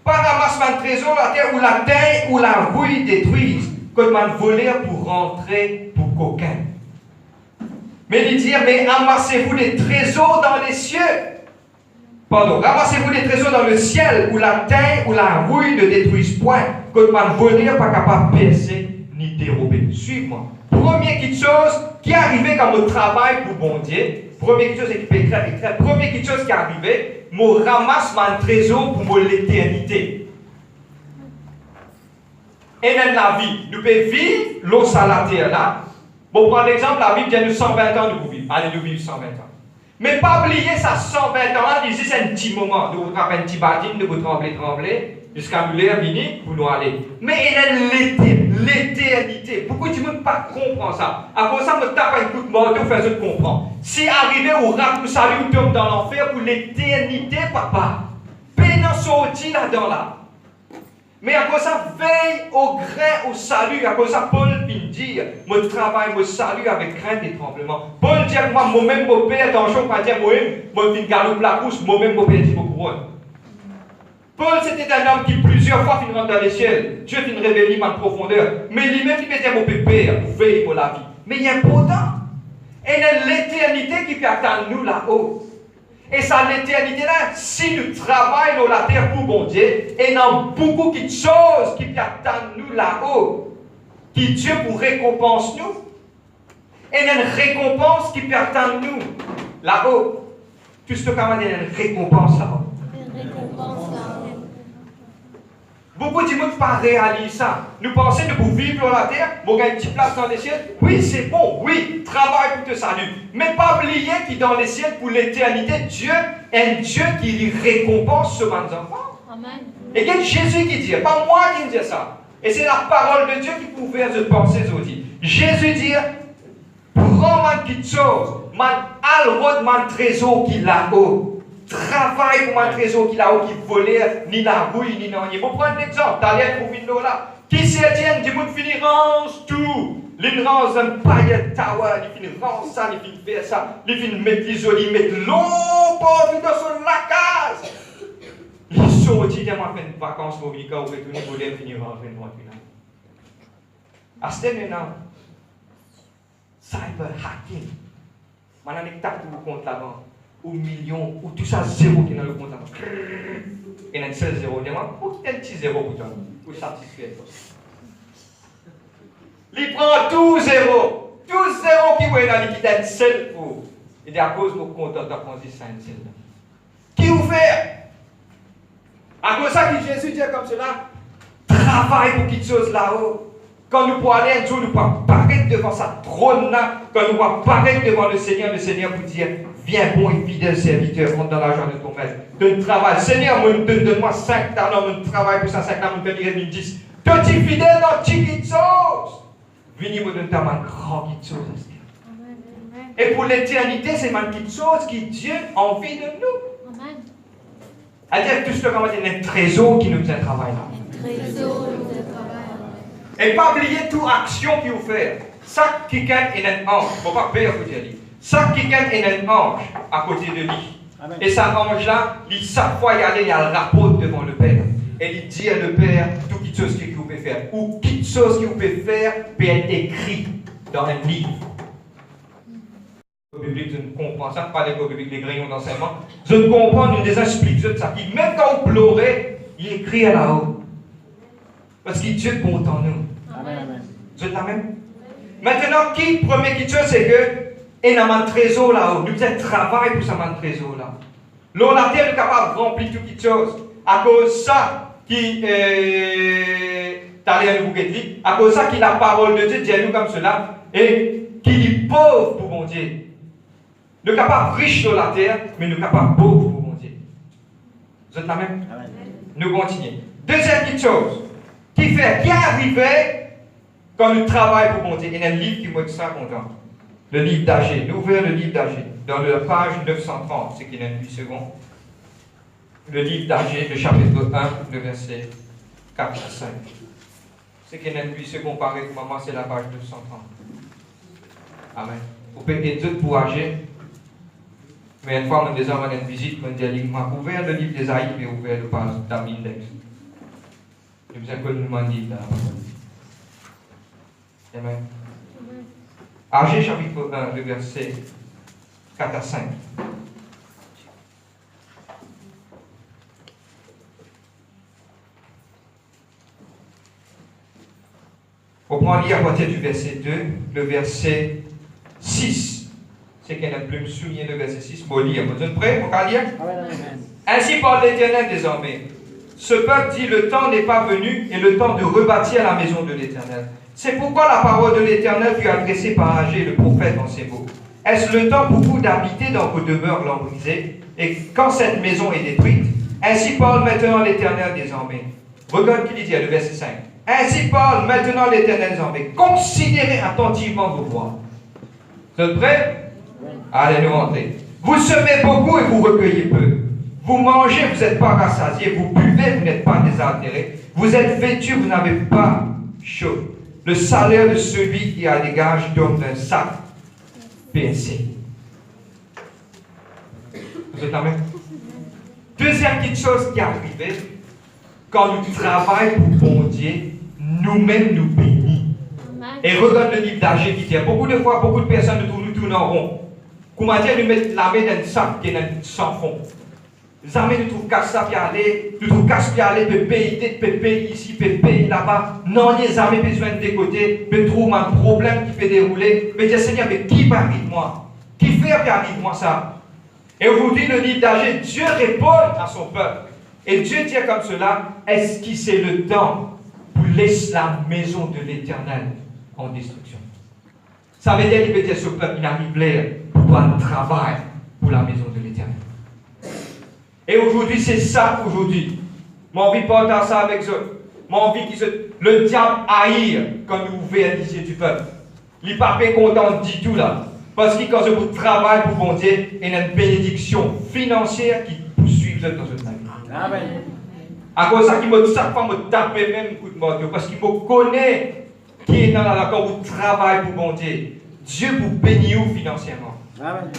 B: Pas ramassement de trésors sur la terre où la terre ou la rouille détruisent, que man voler pour rentrer pour coquin. Mais il dit, mais amassez-vous des trésors dans les cieux. Pardon, ramassez-vous des trésors dans le ciel où la terre ou la rouille ne détruisent point, que man voler pas capable de percer ni dérober. Suive-moi. Première petite chose qui est arrivée quand on travaille pour bon Dieu. Première chose qui peut écrire. Première chose qui est arrivée, je ramasse mon trésor pour l'éternité. Et même la vie. Nous pouvons vivre l'eau à la terre là. Bon, pour l'exemple, la Bible dit nous 120 ans de vous vivre. Allez, nous vivons 120 ans. Mais pas oublier ça 120 ans là, ici c'est un petit moment. Nous vous rappelez un petit bâtiment, nous vous trembler, jusqu'à nous l'air venir pour nous aller. Mais il est l'éternité. Beaucoup de gens ne pas comprendre ça. À cause de ça, je tape un coup de mort, je fais de comprendre. Si arrivé au rap, nous salut, nous tombe dans l'enfer pour l'éternité, papa. Pénant sorti là-dedans là. Mais à cause de ça, veille au grain, au salut. À cause de ça, Paul vient dire, mon travail, mon salut avec crainte et tremblement. Paul dit à moi-même, mon père, attention, pas dire moi-même, mon fin galope la course, moi-même, mon père dit pour couronne. Paul, c'était un homme qui plusieurs fois finit dans les ciels. Dieu finit révéler en profondeur. Mais lui-même, il mettait mon pépère pour veiller pour la vie. Mais il y a un pourtant. Et il y a l'éternité qui peut attendre nous là-haut. Et ça, l'éternité là, si nous travaillons dans la terre pour bon Dieu, et il y a beaucoup de choses qui peuvent attendre nous là-haut, qui Dieu pour récompense nous. Et il y a une récompense qui peut attendre nous là-haut. Tout ce qu'il y a une récompense là-haut. Beaucoup de gens ne pas réaliser ça. Nous pensons que pour vivre sur la terre, pour gagner une petite place dans les ciels, oui, c'est bon, oui, travaille pour te salut. Mais pas oublier que dans les ciels, pour l'éternité, Dieu est un Dieu qui récompense ce bon enfant. Amen. Et c'est Jésus qui dit, pas moi qui dis ça. Et c'est la parole de Dieu qui pouvait se penser aujourd'hui. Jésus dit, prends ma petite chose, mon trésor qui est là-haut. Travaille pour mon trésor qui là-haut, qui volait, ni la rouille, ni non. Je vais prendre l'exemple, Daniel pour Windows là. Qui s'est dit, du monde finit, range tout. Il range un paillet tower, il finit range ça, il finit faire ça, il finit mettre l'isolé, mettre long pour venir sur la case. Il sortit de ma fin de vacances pour venir retourner pour les finir rentrer dans le village. À ce moment-là, cyber hacking. Maintenant, il tape tout le compte là-bas, ou millions, ou tout ça zéro qui est dans le compte là-bas. Et il y a un seul zéro, il y a un petit zéro pour satisfaire. Il prend tout zéro qui est dans l'équité seul pour. Et c'est à cause de mon compte de Ponzi Saint-Cyr. Qui vous fait? À cause de ça que Jésus dit comme cela, travaille pour quelque chose là-haut. Quand nous pouvons aller un jour, nous pouvons paraître devant sa trône là, quand nous pouvons paraître devant le Seigneur vous dire, viens bon et fidèle serviteur, rentre dans la joie de ton maître. Donne travail. Seigneur, donne-moi 5 talents, mon travail pour ça, 5 talents, mon faire 10. Toi, tu es fidèle dans quelque chose. Venez me donner ta main grand quelque chose. Et pour l'éternité, c'est une petite chose qui Dieu a envie de nous.
C: Amen.
B: C'est-à-dire tout ce que comment dire, un trésor qui nous fait travail là.
C: Trésor nous est travail.
B: Et pas oublier toute action qu'il vous fait. Ça qui gagne est un ange. Il ne faut pas peur pour dire. Ça qui gagne est un ange à côté de lui. Amen. Et cet ange-là, chaque fois il y a le rapport devant le Père. Et il dit à le Père toute chose qu'il peut faire. Ou toute chose qu'il peut faire peut être écrit dans un livre. Le public, je ne comprends ça, pas l'école publique, les grillons d'enseignement. Je ne comprends, je ne les explique de ça. Même quand vous pleurez, il écrit à là-haut. Parce qu'il Dieu est bon en nous.
C: Amen.
B: Vous êtes là même? Maintenant, première chose, c'est que il y a un trésor là-haut. Nous faisons travail pour ça, un trésor là. L'on la terre est capable de remplir toutes les choses. À cause de ça, qui t'allais à nous à cause de ça, qui la parole de Dieu dit à nous comme cela, et qui est pauvre pour mon Dieu. Nous sommes capables riches sur la terre, mais nous sommes capables pauvres pour mon Dieu. Vous êtes là même? Amen. Nous continuons. Deuxième petite chose, qui arrivait quand nous travaillons pour mon Dieu. Il y a un livre qui m'a ça content. Le livre d'Agé. Nous ouvrons le livre d'Agé. Dans la page 930, c'est qu'il y a 8 secondes. Le livre d'Agé, le chapitre 1, le verset 4 à 5. C'est qu'il y a 8 secondes par moment, c'est la page 930. Amen. Vous pouvez être pour Agé. Mais une fois, on a déjà une visite, on a ouvert le livre d'Ésaïe et ouvert le page d'Amindex. Je vous ai connu mon livre là. Amen. Agé chapitre 1, le verset 4 à 5. On prend lire à partir du verset 2, le verset 6. C'est qu'il y a plus me souvenir le verset 6. Bon, lire. Vous êtes prêts? On va lire? Ainsi parle l'Éternel désormais. Ce peuple dit, le temps n'est pas venu et le temps de rebâtir la maison de l'Éternel. C'est pourquoi la parole de l'Éternel fut adressée par Agé, le prophète, dans ces mots. Est-ce le temps pour vous d'habiter dans vos demeures lambrisées, et quand cette maison est détruite? Ainsi parle maintenant l'Éternel désormais. Regarde qu'il dit à le verset 5. Ainsi parle maintenant l'Éternel désormais. Considérez attentivement vos voies. Vous êtes prêts? Allez, nous rentrer. Vous semez beaucoup et vous recueillez peu. Vous mangez, vous n'êtes pas rassasiés. Vous buvez, vous n'êtes pas désaltérés. Vous êtes vêtus, vous n'avez pas chaud. Le salaire de celui qui a des gages donne un sac pincé. Vous êtes là même? Deuxième petite chose qui est arrivée, quand nous travaillons pour bon Dieu, nous-mêmes nous bénissons. Et regarde le livre d'Agé qui dit, beaucoup de fois, beaucoup de personnes nous tournent en rond. Comment dire, nous mettons la main dans un sac qui est sans fond. Les amis nous trouvent casse ça puis aller, nous trouvent casse puis aller, peut payer ici, peut payer là-bas. Non, les amis besoin de côtés, peut trouver un problème qui fait dérouler. Mais dire Seigneur, mais qui arrive moi? Qui fait puis arrive moi ça? Et aujourd'hui, le livre d'Agé, Dieu répond à son peuple. Et Dieu dit comme cela, est-ce que c'est le temps pour laisser la maison de l'Éternel en destruction? Ça veut dire qu'il peut dire ce peuple, il arrive là pour faire le travail pour la maison de l'Éternel. Et aujourd'hui, c'est ça aujourd'hui. J'ai envie de partager ça avec eux. J'ai envie que le diable haïr quand nous ouvrons les yeux du peuple. Il n'est pas content du tout là. Parce que quand vous travaillez pour bon Dieu, il y a une bénédiction financière qui poursuit dans votre vie. Amen. À cause de ça, chaque fois, je tape même coup de moto. Parce qu'il me connaît qui est dans la quand vous travaillez pour bon Dieu, Dieu vous bénit financièrement.
D: Amen.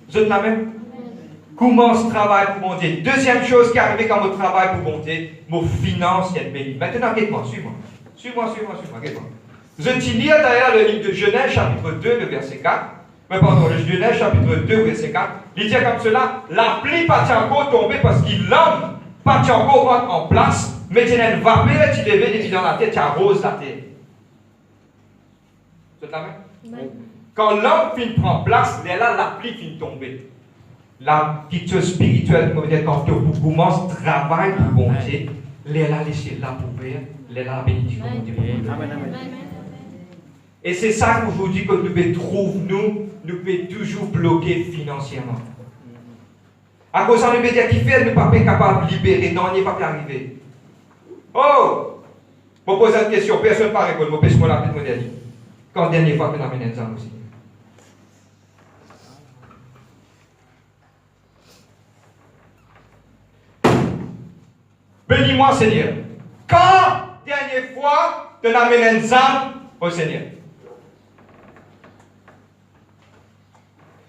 B: Vous êtes la même? Commence travail pour bon Dieu. Deuxième chose qui arrive quand vous travaillez pour bon Dieu, vos finances sont bénies. Maintenant, regardez-moi, suis-moi. Suis-moi, regardez-moi. Je te lis d'ailleurs le livre de Genèse, chapitre 2, le verset 4. Mais pardon, le Genèse, chapitre 2, verset 4. Il dit comme cela, la pluie pas encore tomber parce qu'il l'homme pas encore rentre en place, mais tu as une vapeur, tu lèves des dans la tête, tu arroses la terre. Vous êtes la même? Quand l'homme finit de prendre place, là, la pluie finit de tomber. La petite chose spirituelle, quand tu commences à travailler pour bon Dieu, là, laissez la poubelle, là, la bénédiction de Dieu. Et c'est ça qu'aujourd'hui, quand nous pouvons pouvons toujours bloquer financièrement. À cause de nous dire qu'il fait, nous ne sommes pas capables de libérer, non, on n'est pas arrivé. Oh! Je pose une question, personne ne peut répondre, je pêche-moi la petite modèle. Quand la dernière fois que nous avons amené un aussi. Bénis-moi, Seigneur. Quand dernière fois tu as amené un âme au Seigneur?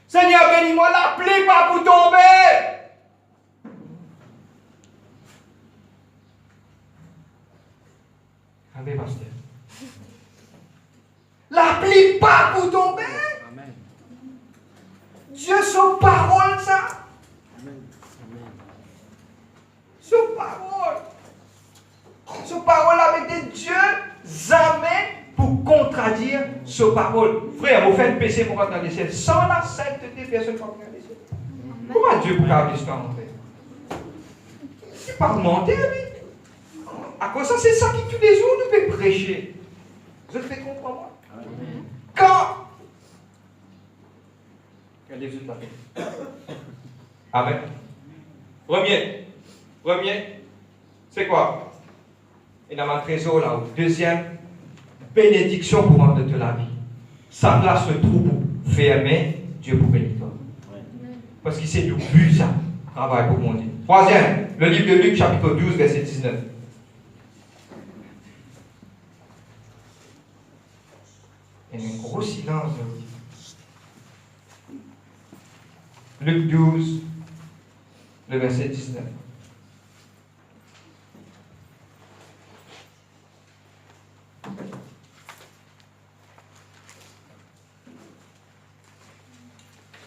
B: Seigneur, bénis-moi, la pluie pas pour tomber. Amen, pasteur. La pluie pas pour tomber.
D: Amen.
B: Dieu, son parole, ça.
D: Amen.
B: Son parole. Son parole avec des dieux, jamais pour contradire sa parole. Frère, vous faites péché pour entrer dans les ciels. Sans la sainteté, personne ne peut entrer dans les ciels. Comment Dieu peut avoir l'histoire en fait? Il parle mentir, lui. À cause de ça, c'est ça qui tous les jours nous fait prêcher. Je le fais comprendre. Quand quel est le Amen. Premier, c'est quoi? Et dans ma trésor là, deuxième, bénédiction pour rendre de la vie. Sa place se trouve fermée, Dieu pour bénir toi. Parce qu'il sait d'où but ça, travail pour mon Dieu. Troisième, le livre de Luc, chapitre 12, verset 19. Il y a un gros silence. Luc 12, le verset 19.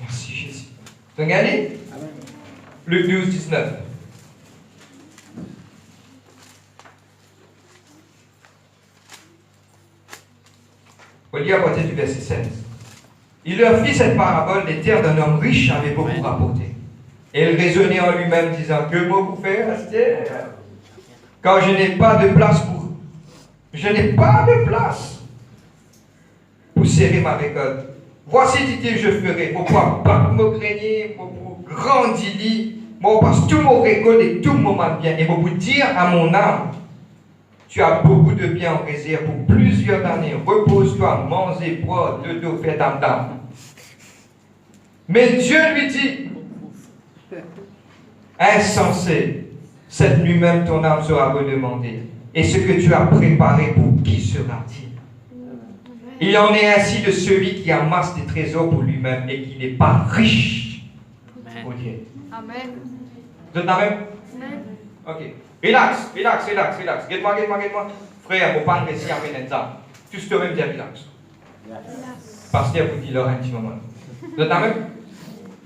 B: Merci Jésus. Vous regardez? Luc 12, 19. On lit à partir du verset 16. Il leur fit cette parabole, les terres d'un homme riche avaient beaucoup rapporté. Et il raisonnait en lui-même, disant, que moi vous faire à cette terre? Car je n'ai pas de place pour... Je n'ai pas de place pour serrer ma récolte. Voici, dit-il, je ferai. Pourquoi pas me grenier, pour grandir, moi passe tout mon récolte et tout mon mal bien. Et pour dire à mon âme, tu as beaucoup de biens en réserve pour plusieurs années. Repose-toi, mange et bois, de dos, fais dame. Mais Dieu lui dit, insensé, cette nuit même ton âme sera redemandée. Et ce que tu as préparé, pour qui sera-t-il? Il en est ainsi de celui qui amasse des trésors pour lui-même et qui n'est pas riche pour Dieu.
C: Amen.
B: Vous êtes la même? Ok. Relax. Guette-moi. Frère, vous parlez ici à Ménenza. Tu te même dire relax. Pasteur vous dit là un petit moment. Vous êtes la même?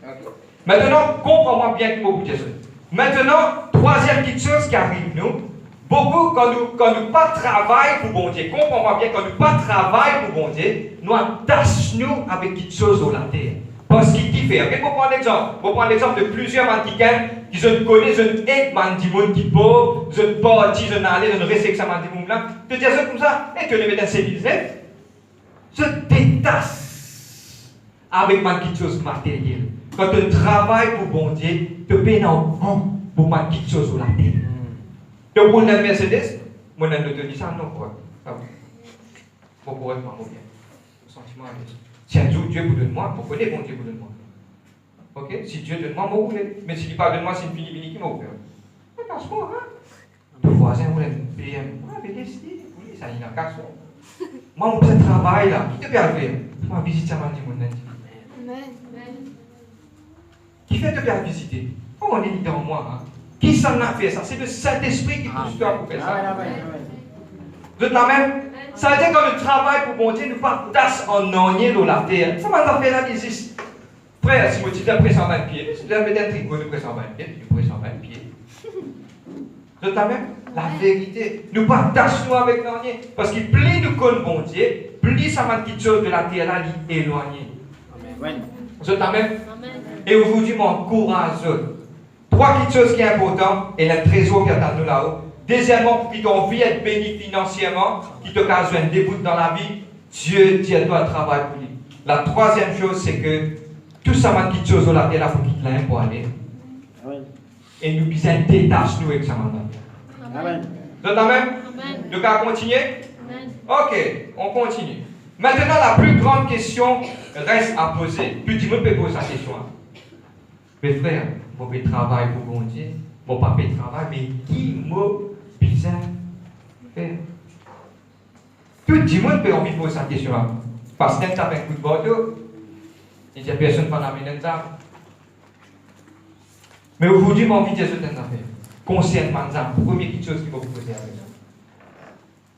B: Ok. Maintenant, comprends-moi bien que vous dites. Maintenant, troisième petite chose qui arrive, nous. Beaucoup, quand nous pas travaillons pour bon Dieu, comprends-moi bien, quand nous pas travaillons pour bon Dieu, nous attachons avec quelque chose au la terre. Parce qu'il diffère. Je vais prendre l'exemple. Je vais prendre l'exemple de plusieurs mannequins qui je connais, je ne sais pas qui sont pauvres, je ne pas je ne aller, je ne reste avec ça, là. Je te dis ça comme ça, et que les médecins civilisés, je détache avec quelque chose matériel. Quand tu travailles pour bon Dieu, tu payes un goût pour quelque chose au la terre. Tu prends une Mercedes, moi je te dis ça, non, quoi. Pour pouvoir être bien. Le sentiment est ça. Si un jour Dieu vous donne moi, vous connaissez bon Dieu vous donne moi. Ok? Si Dieu donne moi, moi vous voulez. Mais s'il ne pas donne moi, c'est une fini qui m'a ouvert. Attention, hein? Deux voisins, vous voulez une PM. Vous avez décidé, oui, ça y est, un garçon. Moi, mon petit travail là, qui te bien faire? Moi, visiter ma dit mon
C: Amen.
B: Qui fait te bien visiter? Comment on est dans moi? Hein? Qui s'en a fait ça? C'est le Saint-Esprit qui pousse toi pour faire ça. Vous êtes là même? Ça veut dire que le travail pour bon Dieu, nous partageons en onier dans la terre. Ça m'a fait la visite. Frère, si vous dites après 120 pieds, si vous avez un tricot de près 120 pieds, puis après 120 pieds. Vous êtes là même? La vérité. Nous partageons avec l'onier. Parce que plus nous connaissons bon Dieu, plus ça m'a quelque chose de la terre là, il est éloigné. Vous êtes là même? Et aujourd'hui, mon courage. Trois petites choses qui sont importantes et le trésor qui attend nous là-haut. Deuxièmement, pour que ton vie être bénie financièrement, qui te casse un début dans la vie, Dieu dit à toi de travailler pour lui. La troisième chose, c'est que tout ça m'a petites choses là, il faut qu'il l'aille pour aller. Et nous besoin détacher nous avec ça maintenant.
C: Amen.
B: Vous êtes là même? Donc, à continuer? Ok, on continue. Maintenant, la plus grande question reste à poser. Plus du monde peut poser sa question. Mais frère, vous pouvez travailler pour bon Dieu, mon papa travaille, mais qui m'a bizarre faire? Tout le monde peut envie de poser sa question. Parce que tu as un coup de bateau, et il n'y a personne qui va amener ça. Mais aujourd'hui, j'ai envie de dire ce que tu as fait. Concernant ça, la première chose qui va vous poser avec ça,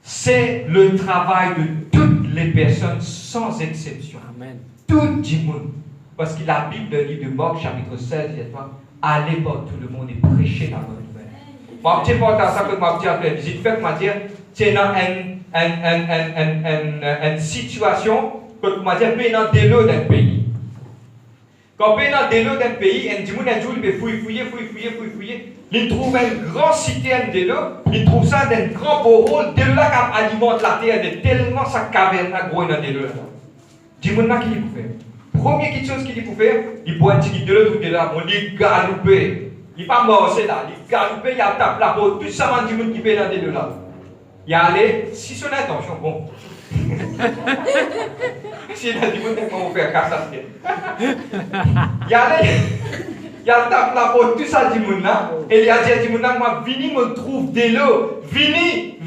B: c'est le travail de toutes les personnes sans exception.
D: Amen.
B: Tout le monde. Parce que la Bible, le livre de Marc, chapitre 16, dit toi, allez par tout le monde et prêchez la bonne nouvelle. Moi, je ne sais pas ça que je vais faire visite. Fait que je dire, c'est dans une situation que je vais dire, dans des lots d'un pays. Quand on est dans des lots d'un pays, un jour, il peut fouiller. Il trouve un grand citerne de l'eau, il trouve ça dans un grand borol, de là qui alimente la terre, de tellement sa caverne a gros dans des lots. Dis-moi là qu'il peut faire. Première chose qu'il peut faire, il boit un petit de l'eau, tout de là, on dit galouper. Il n'est pas mort, c'est là. Il galouper, il a tapé la peau, tout ça, man, dis-moi qui peut dans des lots là. Il a allé, si son intention, bon. Si il a dit, comment on fait ça, il a allé. Il a tapé la porte, tout ça, Dimouna. Et il a dit à Dimouna, moi, vini me trouve de l'eau. Vini.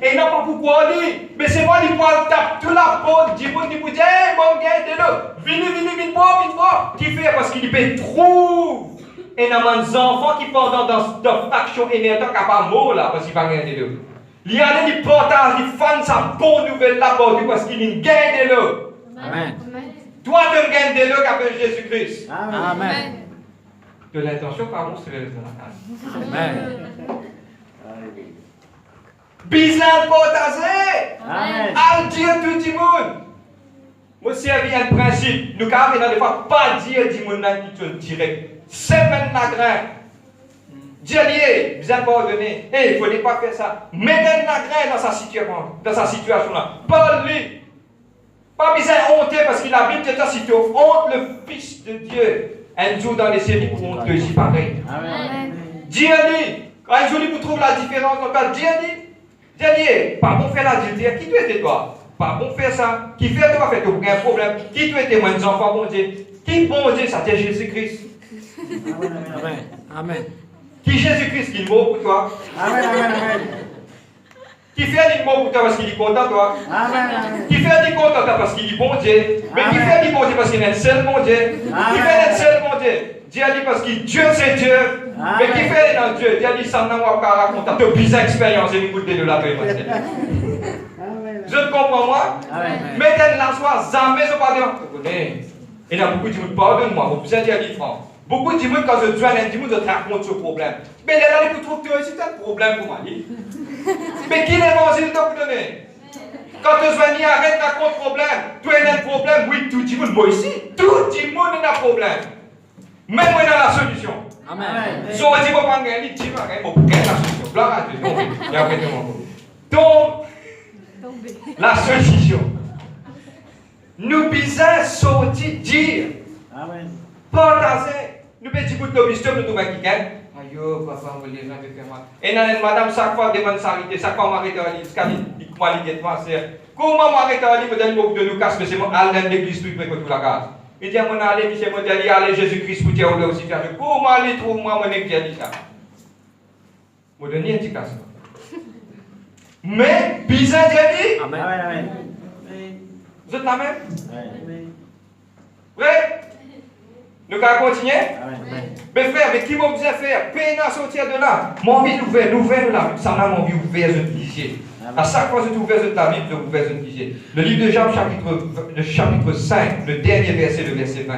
B: Et il n'a pas pourquoi aller. Mais c'est moi qui tape toute la porte. Dimouna, il dit, hey, bon, gagne de l'eau. Vini, bois. Qui fait parce qu'il peut trouver. Et il y a des enfants qui pendant dans l'action énergente qui pas mort là, parce qu'il va gagner de l'eau. Il y a des partage, il fan sa bonne nouvelle là parce qu'il gagne de l'eau.
D: Amen.
B: Toi, tu gagnes de l'eau qu'appelle Jésus-Christ.
D: Amen.
B: De l'intention, pardon, c'est le reste de la case.
D: Amen.
B: Bizarre partager.
C: Amen.
B: Al dire tout le monde. Moi, servi un principe. Nous, quand même, des fois, pas dire du monde qui te direct. Semaine la grain. Dieu lié, vous avez pardonné. Il ne fallait pas faire ça. Mettez la grain dans sa situation là. Parle-lui. Pas besoin de honter parce qu'il a Bible si tu honte le Fils de Dieu. Un jour dans les séries pour on te dit pareil.
C: Amen.
B: Dis-lui. Un jour vous trouve la différence entre dis-lui. Pas bon faire la dire. Qui tu étais toi? Pas bon faire ça. Qui fait toi faire aucun problème. Qui tu étais moins enfants bon Dieu? Qui bon Dieu ça c'est Jésus-Christ.
D: Amen.
B: Qui Jésus-Christ qui est mort pour toi?
C: Amen.
B: Qui fait des mots pour toi parce qu'il est content toi?
C: Amen.
B: Qui fait des content parce qu'il est bon Dieu? Mais qui fait des bon Dieu parce qu'il est un seul bon Dieu? Qui fait un seul bon Dieu? Dieu dit parce que Dieu c'est Dieu. Mais qui fait dans Dieu? Dieu dit ça n'a pas raconter. Tu as plus d'expérience et nous de la paix. Je ne comprends moi? Mettez la soie, jamais je pardonne. Vous connaissez? Il y a beaucoup de gens qui pardonnent-moi. Vous besoin de dire franc. Beaucoup de gens quand je dois un dimanche, je raconte ce problème. Mais là, ils trouvent que c'est un problème pour moi. Mais qui l'évangile de vous donner? Quand tu viens, arrête de raconter problème. Tu as un problème, oui, tout le monde, moi ici, tout le monde a un problème. Même moi, dans la solution.
D: Amen.
B: Si on dit, pas gagner, tu vas gagner, bon, quelle est la solution? Blanc, il y a un peu. Donc, la solution. Nous besoin sortir, dire.
C: Amen.
B: Partager. Nous petit bout de wisdom, nous trouvons quelqu'un. Aïe, papa, on va les gens faire mal. Et madame, chaque fois, demande charité, chaque fois, m'arrête à l'île, comment m'arrête à l'île, peut-être de nous casse, mais c'est moi, aller l'église, tout près que tout la case. Il dit à mon allée, monsieur, moi, dit, allez, Jésus-Christ, pour dire, on aussi faire. Comment aller trouver moi, mon église, dit ça? Vous donnez une indication. Mais, bizarre, Dieu
D: Amen. Amen.
B: vous êtes la même?
D: Amen.
B: Vrai? Nous allons continuer?
D: Amen.
B: Mais frère, mais qui m'a besoin de faire? Peine à sortir de là. Mon envie d'ouvrir la Bible, ça m'a envie d'ouvrir une lisier. À chaque fois que tu ouvres la Bible, tu ouvres une lisier. Le livre de Job, chapitre 5, le dernier verset, le verset 20.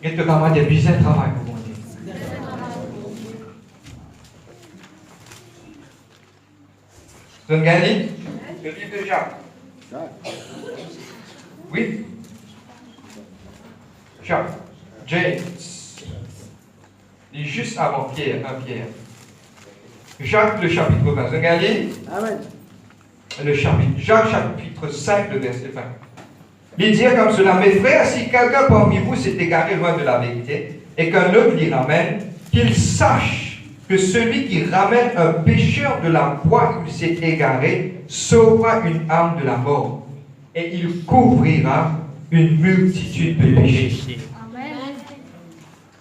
B: Et tu as des bizarres travail pour mon Dieu. Vous avez gagné? Le livre de Job. Oui? Job. James. Il est juste avant Pierre, un Pierre. Jacques, le chapitre 20. Vous avez gagné?
D: Amen.
B: Jacques, chapitre 5, le verset 20. Il dit comme cela, mes frères, si quelqu'un parmi vous s'est égaré loin de la vérité, et qu'un autre l'y ramène, qu'il sache que celui qui ramène un pécheur de la voie où il s'est égaré sauvera une âme de la mort, et il couvrira une multitude de péchés.
C: Amen.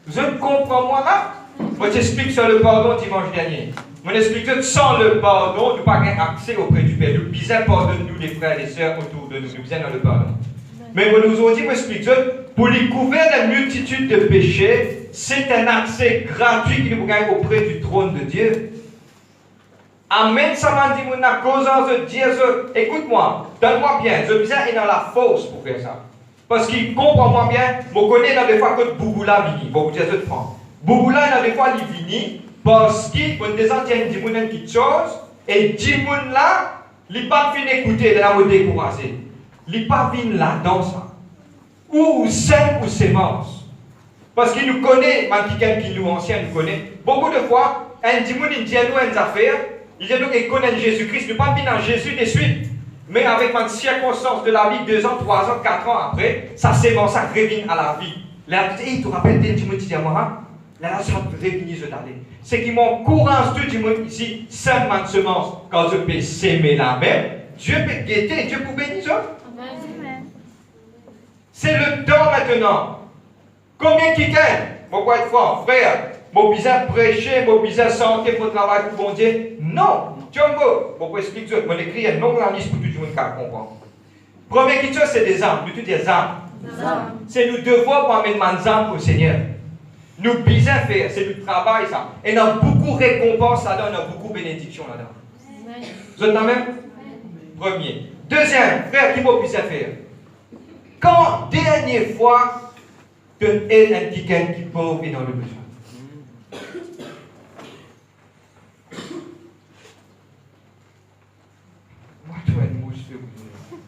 B: Vous comprenez moi là? Moi j'explique sur le pardon dimanche dernier. Moi j'explique que sans le pardon, nous n'avons pas accès auprès du Père. Nous bisons pardonne-nous les frères et les sœurs autour de nous. Nous bisons dans le pardon. Mais moi nous avons dit, moi j'explique que pour les couvrir d'une multitude de péchés, c'est un accès gratuit qui nous gagne auprès du trône de Dieu. Amen, ça m'a dit, mon à cause de Dieu, écoute-moi, donne-moi bien, je bisons est dans la force pour faire ça. Parce qu'il comprend moi bien, je connais dans des fois que Bouboula vini, bon, vous dites de France. Bouboula, dans des fois, il vini, parce qu'il y a des anciens qui disent quelque chose, et dit là, il n'est pas venu écouter, il a découragé. Il n'est pas venu là, dans ça. Ou sème ou sémence. Parce qu'il nous connaît, même quelqu'un qui nous ancien nous connaît. Beaucoup de fois, un dit il dit à nous une affaire, il dit à nous qu'il connaît Jésus-Christ, nous pas venu dans Jésus de suite. Mais avec une circonstance de la vie, 2 ans, 3 ans, 4 ans après, ça sémence, ça revient à la vie. Là, tu te rappelles de Timothy Diamara? Là, ça revient, je t'allais. C'est qui m'encourage tout Timothy ici, seulement semence. Quand je peux s'aimer la même, Dieu peut guetter, Dieu peut bénir. C'est le temps maintenant. Combien qui gagne? Mon quoi être franc, frère, mon besoin prêcher, mon besoin santé, mon travail pour bon Dieu? Non. Django, pour expliquer ça, mon écrit est non la liste pour tout le monde qui comprend. Première question, c'est des âmes, nous tous des âmes. C'est nous devoir pour amener des âmes au Seigneur. Nous besoin faire, c'est du travail ça. Et il y a beaucoup de récompenses là-dedans, il y a beaucoup de bénédictions là-dedans. Vous êtes la même? Premier. Deuxième, frère, qui m'a besoin faire? Quand dernière fois tu es un quelqu'un qui pauvre et dans le besoin? Moi, tu es une mouche de vous.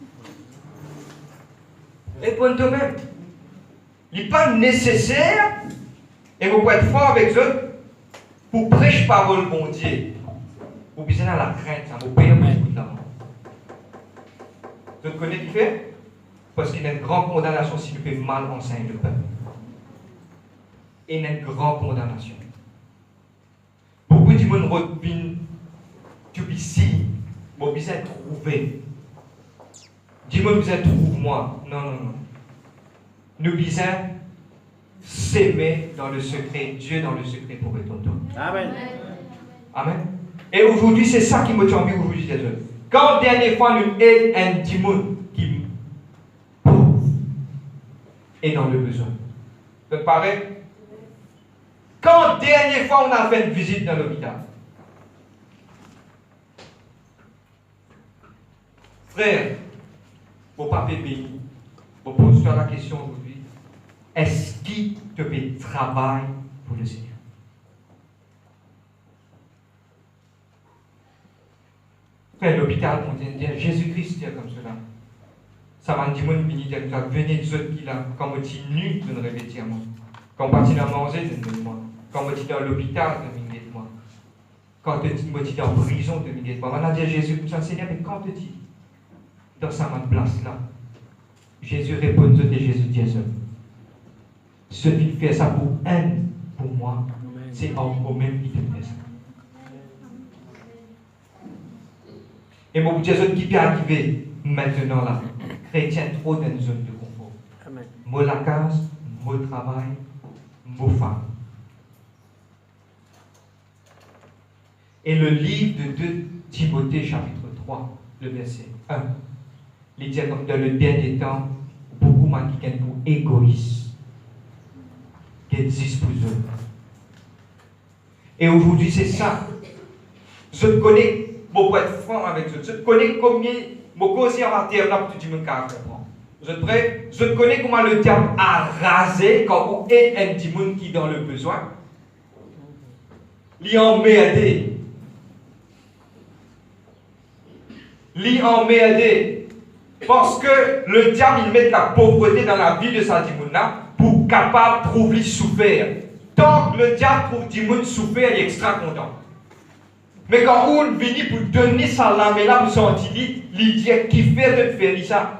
B: Réponds toi-même. Il n'est pas nécessaire, et vous pouvez être fort avec eux, pour prêcher parole bon Dieu. Vous besoin de la crainte, ça vous paye beaucoup d'argent. Vous connaissez qui fait? Parce qu'il y a une grande condamnation si tu fais mal enseigner le peuple. Et il y a une grande condamnation. Beaucoup de monde reviennent, tu dis si, mon besoin trouver. Dis-moi, besoin trouve-moi. Non, non, non. Nous besoin s'aimer dans le secret, Dieu dans le secret pour répondre.
D: Amen.
B: Amen. Et aujourd'hui, c'est ça qui me tient envie aujourd'hui, les autres. Quand dernière fois nous aide un démon qui pauvre et dans le besoin. Ça te paraît? Quand dernière fois on a fait une visite dans l'hôpital? Frère, mon papa béni, je pose-toi la question aujourd'hui. Est-ce qu'il te fait travail pour le Seigneur? Frère, l'hôpital, on dit Jésus-Christ, dit comme cela. Ça m'a dit, moi, venez de ceux qui là, quand on dit nu, de nous répéter à moi. Quand on partit dans manger, de moi. Quand on dit dans l'hôpital, de moi. Quand on dit dans prison, de moi. On a dit à Jésus, comme ça, Seigneur, mais quand on dit dans sa place là, Jésus répond et Jésus dit à ça. Celui qui fait ça pour haine, pour moi, c'est encore même qui te fait ça. Et mon Dieu, qui peut arriver maintenant là, chrétien trop dans une zone de confort. mon la case, mon travail, mon femme. Et le livre de 2 Timothée, chapitre 3, le verset 1, il dit comme dans le dernier temps, beaucoup de gens qui sont pour égoïstes, qui existent pour eux. Et aujourd'hui, c'est ça. Je te connais, pour être franc avec eux, je te connais combien, mon causier en matière là pour te dire, je te connais comment le diable a rasé quand on est un petit monde qui est dans le besoin. Il emmerdé. L'y emmerder. Parce que le diable, il met la pauvreté dans la vie de sa dimouna pour capable de trouver souffrir. Tant que le diable trouve dimoun souffrir, il est extra content. Mais quand on vient pour donner sa lame là pour son dit, il dit qui fait de faire ça.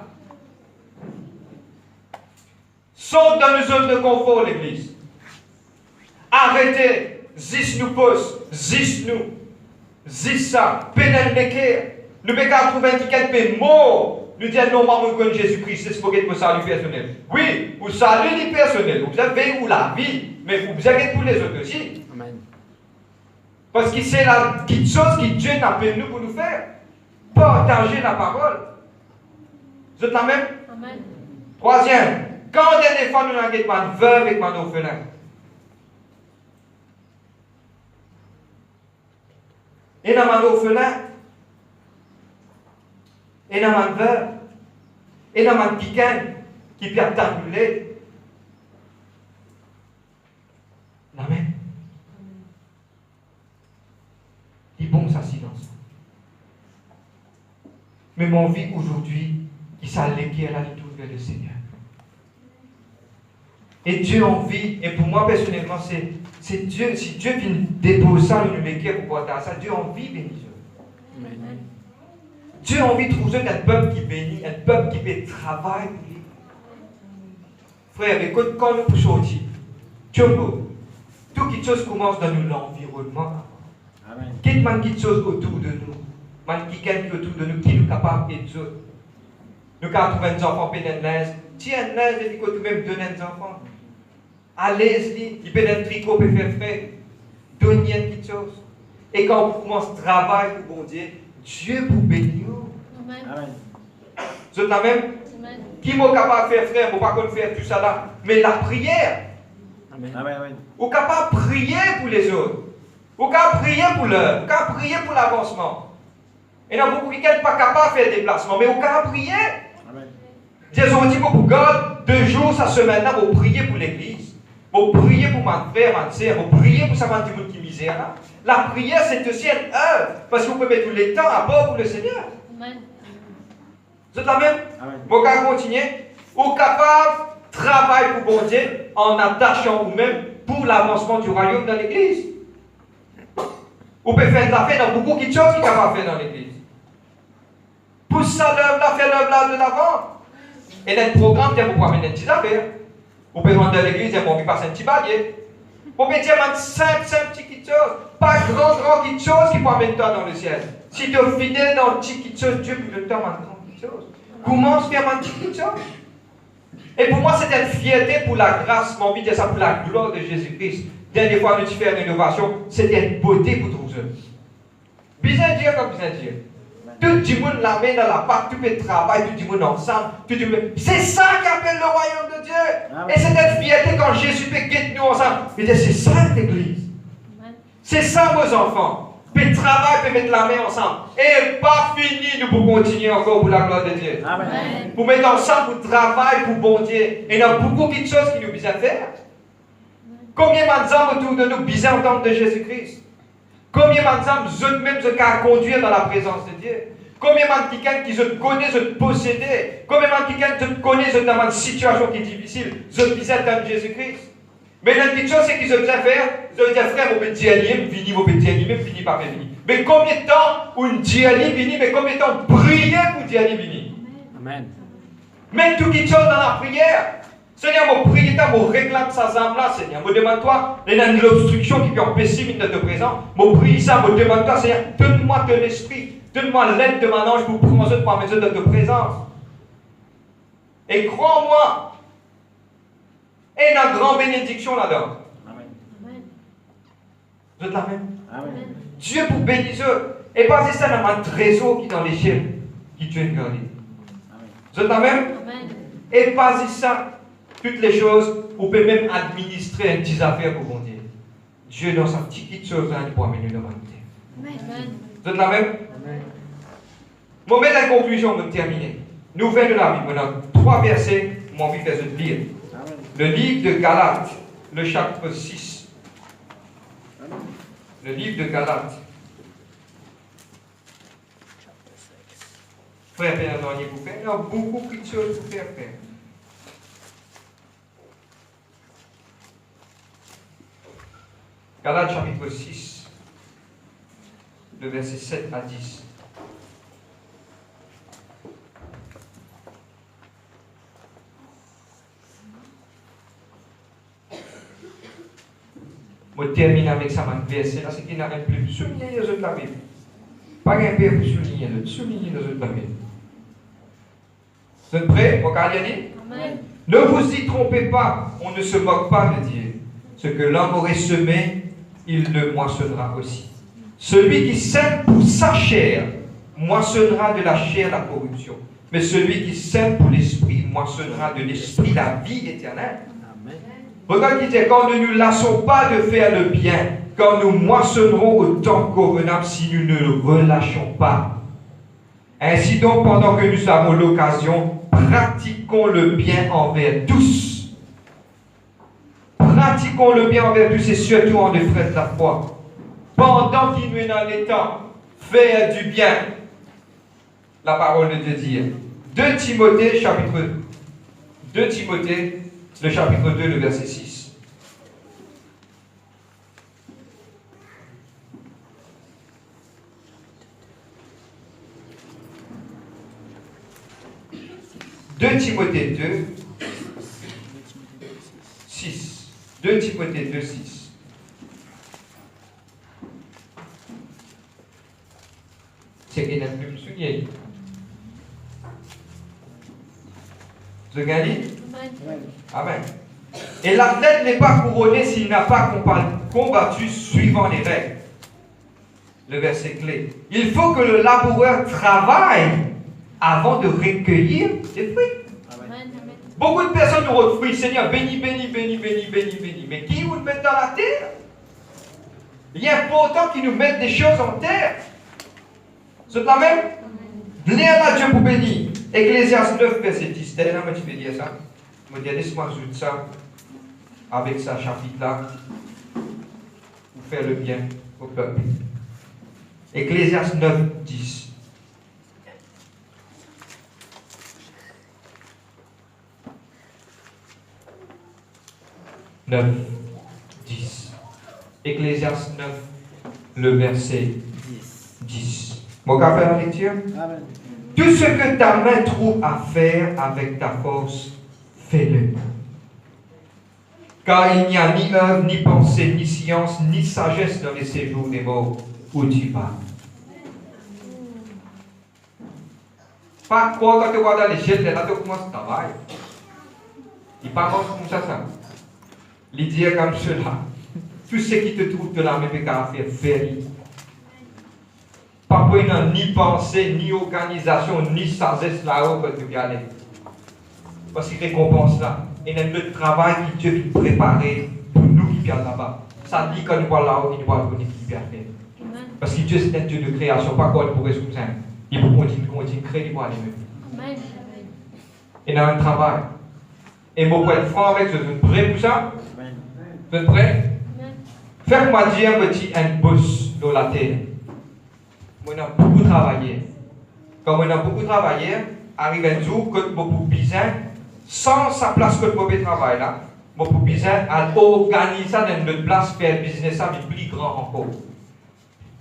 B: Sont dans une zone de confort, l'église. Arrêtez, zis nous pose, zis nous, zis ça, pénal l'équerre. Nous ne pouvons pas trouver un ticket de mort. Nous disons non, moi, je connais Jésus-Christ, c'est ce pour le salut personnel. Oui, vous salut les personnels, vous avez où la vie, mais vous avez pour les autres aussi.
D: Amen.
B: Parce que c'est la petite chose que Dieu appelle nous pour nous faire. Partager la parole. Vous êtes la même?
C: Amen.
B: Troisième, quand des fois nous avons une veuve et un orphelin. Et dans un orphelin, et dans un veuve, et dans un piquin qui peut t'annuler. Amen. Il est bon ça silence. Mais mon vie aujourd'hui, qui s'allait qui est là du tout vers le Seigneur. Et Dieu en vie, et pour moi personnellement, c'est Dieu, si Dieu vient déposer ça, le numéro pour porter ça, Dieu en vie bénit.
D: Amen.
B: Dieu a envie de trouver un peuple qui bénit, un peuple qui fait travail pour lui. Frère, écoute, quand nous poussons au type, toute chose commence dans l'environnement.
D: Amen.
B: Qu'il y ait quelque chose autour de nous, quelqu'un autour de nous qui nous capable d'aider. Nous avons trouvé des enfants qui ont l'aise. Tiens, l'aise, et nous même donner des enfants. À l'aise, il peut un tricot, il peut faire frais. Donner quelque chose. Et quand on commence à travailler pour bon Dieu, Dieu pour bénir.
C: Amen.
D: Amen.
B: Vous êtes la même?
C: Amen.
B: Qui m'a capable de faire frère, je ne pas faire tout ça là. Mais la prière,
D: Amen. Amen.
B: vous êtes capable de prier pour les autres. Vous êtes capable de prier pour l'heure. Vous êtes capable de prier pour l'avancement. Et il y a beaucoup qui ne sont pas capables de faire des déplacements, mais vous êtes capable de prier.
D: Amen.
B: Jésus a dit que pour God, 2 jours, sa semaine-là, vous priez pour l'église. Vous priez pour mon frère, ma soeur, vous priez pour sa monde qui est misère là. La prière, c'est aussi une œuvre. Parce que vous pouvez mettre tout le temps à bord pour le Seigneur.
C: Amen.
B: Vous êtes la même?
D: Amen.
B: Vous pouvez continuer. Vous êtes capable de travailler pour bon Dieu en attachant vous-même pour l'avancement du royaume dans l'église. Vous pouvez faire des affaires dans beaucoup de choses qu'il est capable de faire dans l'église. Pousse ça l'œuvre là, faire l'œuvre là de l'avant. Et dans le programme, vous pouvez amener des petites affaires. Vous pouvez rentrer dans l'église et vous pouvez passer un petit baguette. Vous pouvez dire une simple petite chose. Pas grand petite chose qui peut amener toi dans le ciel. Si tu es fidèle dans une petite chose, Dieu peut te donner une grande petite chose. Commence à faire une petite chose. Et pour moi, c'est une fierté pour la grâce, mon vie, ça pour la gloire de Jésus-Christ. Dernière fois, nous faisons une rénovation, c'était une beauté pour tous eux. Bien dire comme bien dire. Tout le monde la met dans la part, tout le travail, tout le monde ensemble. C'est ça qui appelle le royaume de Dieu.
D: Amen.
B: Et c'est une fierté quand Jésus peut guider nous ensemble. Mais c'est ça l'église. C'est ça vos enfants. Peut travailler, peut mettre la main ensemble. Et pas fini, nous pouvons continuer encore pour la gloire de Dieu.
D: Amen.
B: Pour mettre ensemble pour travailler pour bon Dieu. Et il y a beaucoup de choses qui nous besoin de faire. Combien de gens autour de nous besoin d'entendre de Jésus-Christ? Combien de gens vous même se conduire dans la présence de Dieu? Combien de quelqu'un qui se connaît, se posséder? Combien de quelqu'un qui se connaît, se dans une situation qui est difficile? Je besoin d'entendre Jésus-Christ. Mais la petite chose, c'est qu'ils ont besoin de faire, ils ont dire, frère, mon petit allié, fini, mon petit allié, même fini par fini. Mais combien de temps une dialie fini, mais combien de temps prier pour dialie fini?
D: Amen.
B: Même toute chose dans la prière. Seigneur, mon prière, mon réclame sa âme là, Seigneur. Me demande-toi, il y a une obstruction qui peut empêcher de te présent. Mon prière, ça, me demande-toi, Seigneur, donne-moi ton esprit, donne-moi l'aide de mon ange pour prendre pour la maison de ta présence. Et crois-moi, Et une grande bénédiction là-dedans.
D: Amen.
B: Vous êtes la même?
D: Amen.
B: Dieu pour bénir eux. Et pas ça dans un trésor qui est dans l'échelle, qui Dieu a gardé. Vous êtes la même? Et pas ça, toutes les choses, vous pouvez même administrer une petite affaire pour bon Dieu. Dieu dans sa petite chose, il pour amener l'humanité. Vous êtes la même? Je vais mettre en conclusion pour terminer. Nous venons de la Bible. On a 3 versets, j'ai envie de faire lire. Le livre de Galates, le chapitre 6. Le livre de Galates. Frère, Père, non, il y a beaucoup de choses pour faire. Galates chapitre 6, le verset 7 à 10. Je termine avec ça, mon verset là, c'est qu'il n'y a rien de plus. Soulignez les autres la Bible. Pas un père pour souligner les autres. Soulignez les autres la Bible. Vous êtes prêts? Vous allez aller? Ne vous y trompez pas, on ne se moque pas de Dieu. Ce que l'homme aurait semé, il le moissonnera aussi. Celui qui sème pour sa chair, moissonnera de la chair la corruption. Mais celui qui sème pour l'esprit, moissonnera de l'esprit la vie éternelle. Regarde qui dit, quand ne nous lassons pas de faire le bien, quand nous moissonnerons au temps convenable si nous ne le relâchons pas. Ainsi donc, pendant que nous avons l'occasion, pratiquons le bien envers tous. Pratiquons le bien envers tous et surtout en des frères de la foi. Pendant qu'il nous est dans les temps, faire du bien. La parole de Dieu dit. 2 Timothée, le chapitre 2, le verset 6. « 2 Timothée 2, 6. 2 Timothée 2, 6. C'est qu'il n'a plus me souligner. Vous gagnez? Amen. Et l'athlète n'est pas couronné s'il n'a pas combattu suivant les règles. Le verset clé. Il faut que le laboureur travaille avant de recueillir des fruits. Amen. Beaucoup de personnes nous refouillent, Seigneur, bénis. Mais qui vous met dans la terre? Il est important qu'ils nous mettent des choses en terre. C'est la même? L'air à Dieu pour bénir. Ecclésiaste 9, verset 10. Tu peux dire ça? Je me dis, laisse-moi ajouter ça avec ce chapitre-là pour faire le bien au peuple. Ecclésiaste 9, 10. « 9, 10. Ecclésiaste 9, le verset 10. Bon, qu'à faire la lecture? Amen. Tout ce que ta main trouve à faire avec ta force, fais-le. Car il n'y a ni œuvre, ni pensée, ni science, ni sagesse dans les séjours des morts où tu vas. Pas quoi quand tu vois dans l'échelle, là tu commences à travailler. Il parle comme ça. Il dit comme cela. Tout ce qui te trouve de la même qu'à faire, fais-le. Pas pour ni pensée, ni organisation, ni sagesse là-haut que tu vas aller. Parce qu'il récompense là. Il y a le travail que Dieu a préparé pour nous qui viennent là-bas. Ça dit qu'on voit là-haut, il doit donner qui vient faire. Parce que Dieu c'est un Dieu de création, pas quoi pour résoudre ça. Il faut continuer à créer, il va aller même. Il y a un travail. Et moi, pour être franc avec vous, vous êtes prêts pour ça? Vous êtes prêts? Faites-moi dire un petit boss dans la terre. On a beaucoup travaillé. Comme on a beaucoup travaillé, arrive un jour que beaucoup besoin, sans sa place que le travail là, beaucoup besoin à organiser dans notre place, faire business mais plus grand encore.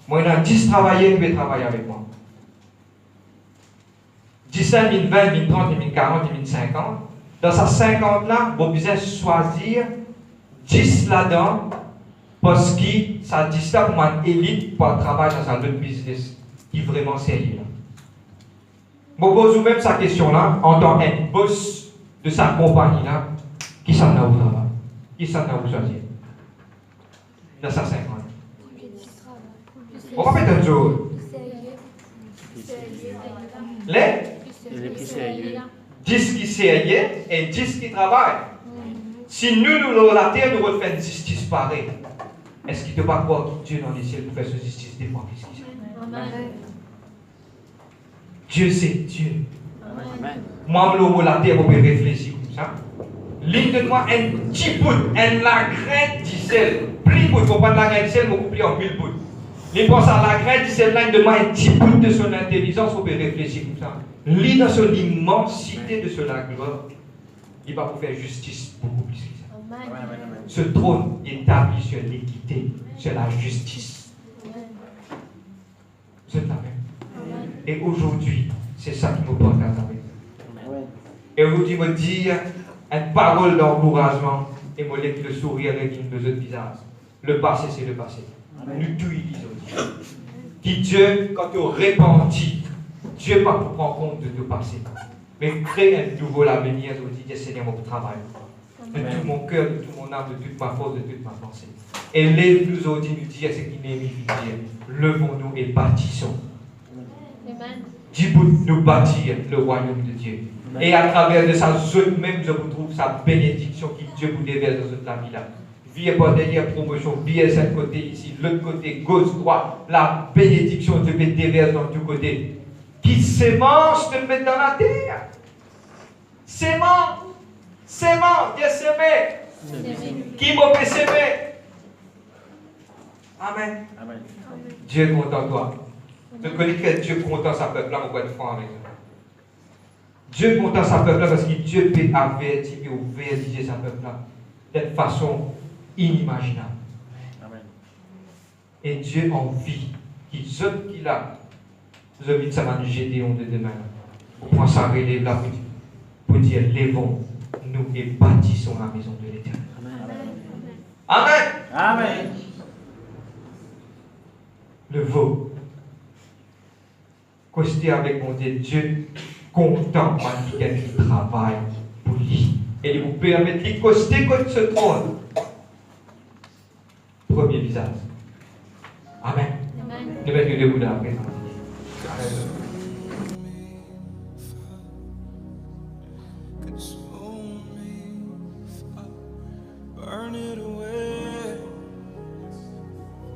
B: Moi, on a 10 travailleurs qui veulent travailler avec moi. 10 ans, 2020, 2030, 2040, 2050. Dans ces 50 là, vous besoin choisir 10 là-dedans parce que ça 10 là pour une élite pour travailler dans un autre business qui est vraiment sérieux. Je pose même cette question là en tant que boss de sa compagnie là qui s'en a au travail. Qui ça n'a pas choisi? Dans sa 50. On va mettre un jour. Les 10 qui sérieux et 10 qui travaillent. Si nous, la terre, nous refaisons une justice pareille, est-ce qu'il ne peut pas croire que Dieu dans les cieux pour faire cette justice des fois? Dieu, c'est Dieu.
D: Amen.
B: Moi, je la terre, vous pouvez réfléchir comme ça. Ligne de moi, un petit bout, un la graine d'Israël. Plus bout, il faut prendre la graine d'Israël, vous coupez en 1000 bouts. Il pense à la graine d'Israël, ligne de moi, un petit bout de son intelligence, vous pouvez réfléchir comme ça. Ligne dans son immensité de son gloire, il va vous faire justice beaucoup plus que ça. Ce trône établi sur l'équité, sur la justice. Vous êtes là même. Et aujourd'hui, c'est ça qui me porte à travers. Et aujourd'hui, me dire une parole d'encouragement et me laisse le sourire avec une de visage. Le passé, c'est le passé. Nous tout utilisons. Qui Dieu, quand tu repentis, Dieu pas pour prendre compte de ton passé, mais crée un nouveau avenir. Je dis, Seigneur, mon travail. De tout mon cœur, de tout mon âme, de toute ma force, de toute ma pensée. Et lève-nous aujourd'hui, nous dire ce qu'il est mis dire. Levons-nous et bâtissons. Dieu pour nous bâtir le royaume de Dieu. Amen. Et à travers de ça, même je vous trouve sa bénédiction qui Dieu vous déverse dans cette vie-là. Vie par derrière promotion, vie cet côté ici, l'autre côté, gauche, droite. La bénédiction te met déverse dans tous côtés. Qui sémence te met dans la terre. Sémence. Sémence, Dieu s'aimait. Qui m'a fait s'aimer. Amen. Amen. Dieu est content de toi. Je connais que Dieu est content de sa peuple-là, mon de franc avec ça. Dieu est content de sa peuple-là parce que Dieu peut avertir et ouvrir sa peuple-là d'une façon inimaginable. Amen. Et Dieu en vie, qu'il a, vous avez dit ça va nous Gédéon de demain. Pour prendre sa relève là pour dire lèvons-nous et bâtissons la maison de l'Éternel. Amen. Amen. Amen. Le veau. Coster avec mon Dieu, content quand il travaille pour lui. Et il vous permet de coster contre ce trône. Premier visage. Amen. Ne mettez debout dans la présence.
A: Burn it away.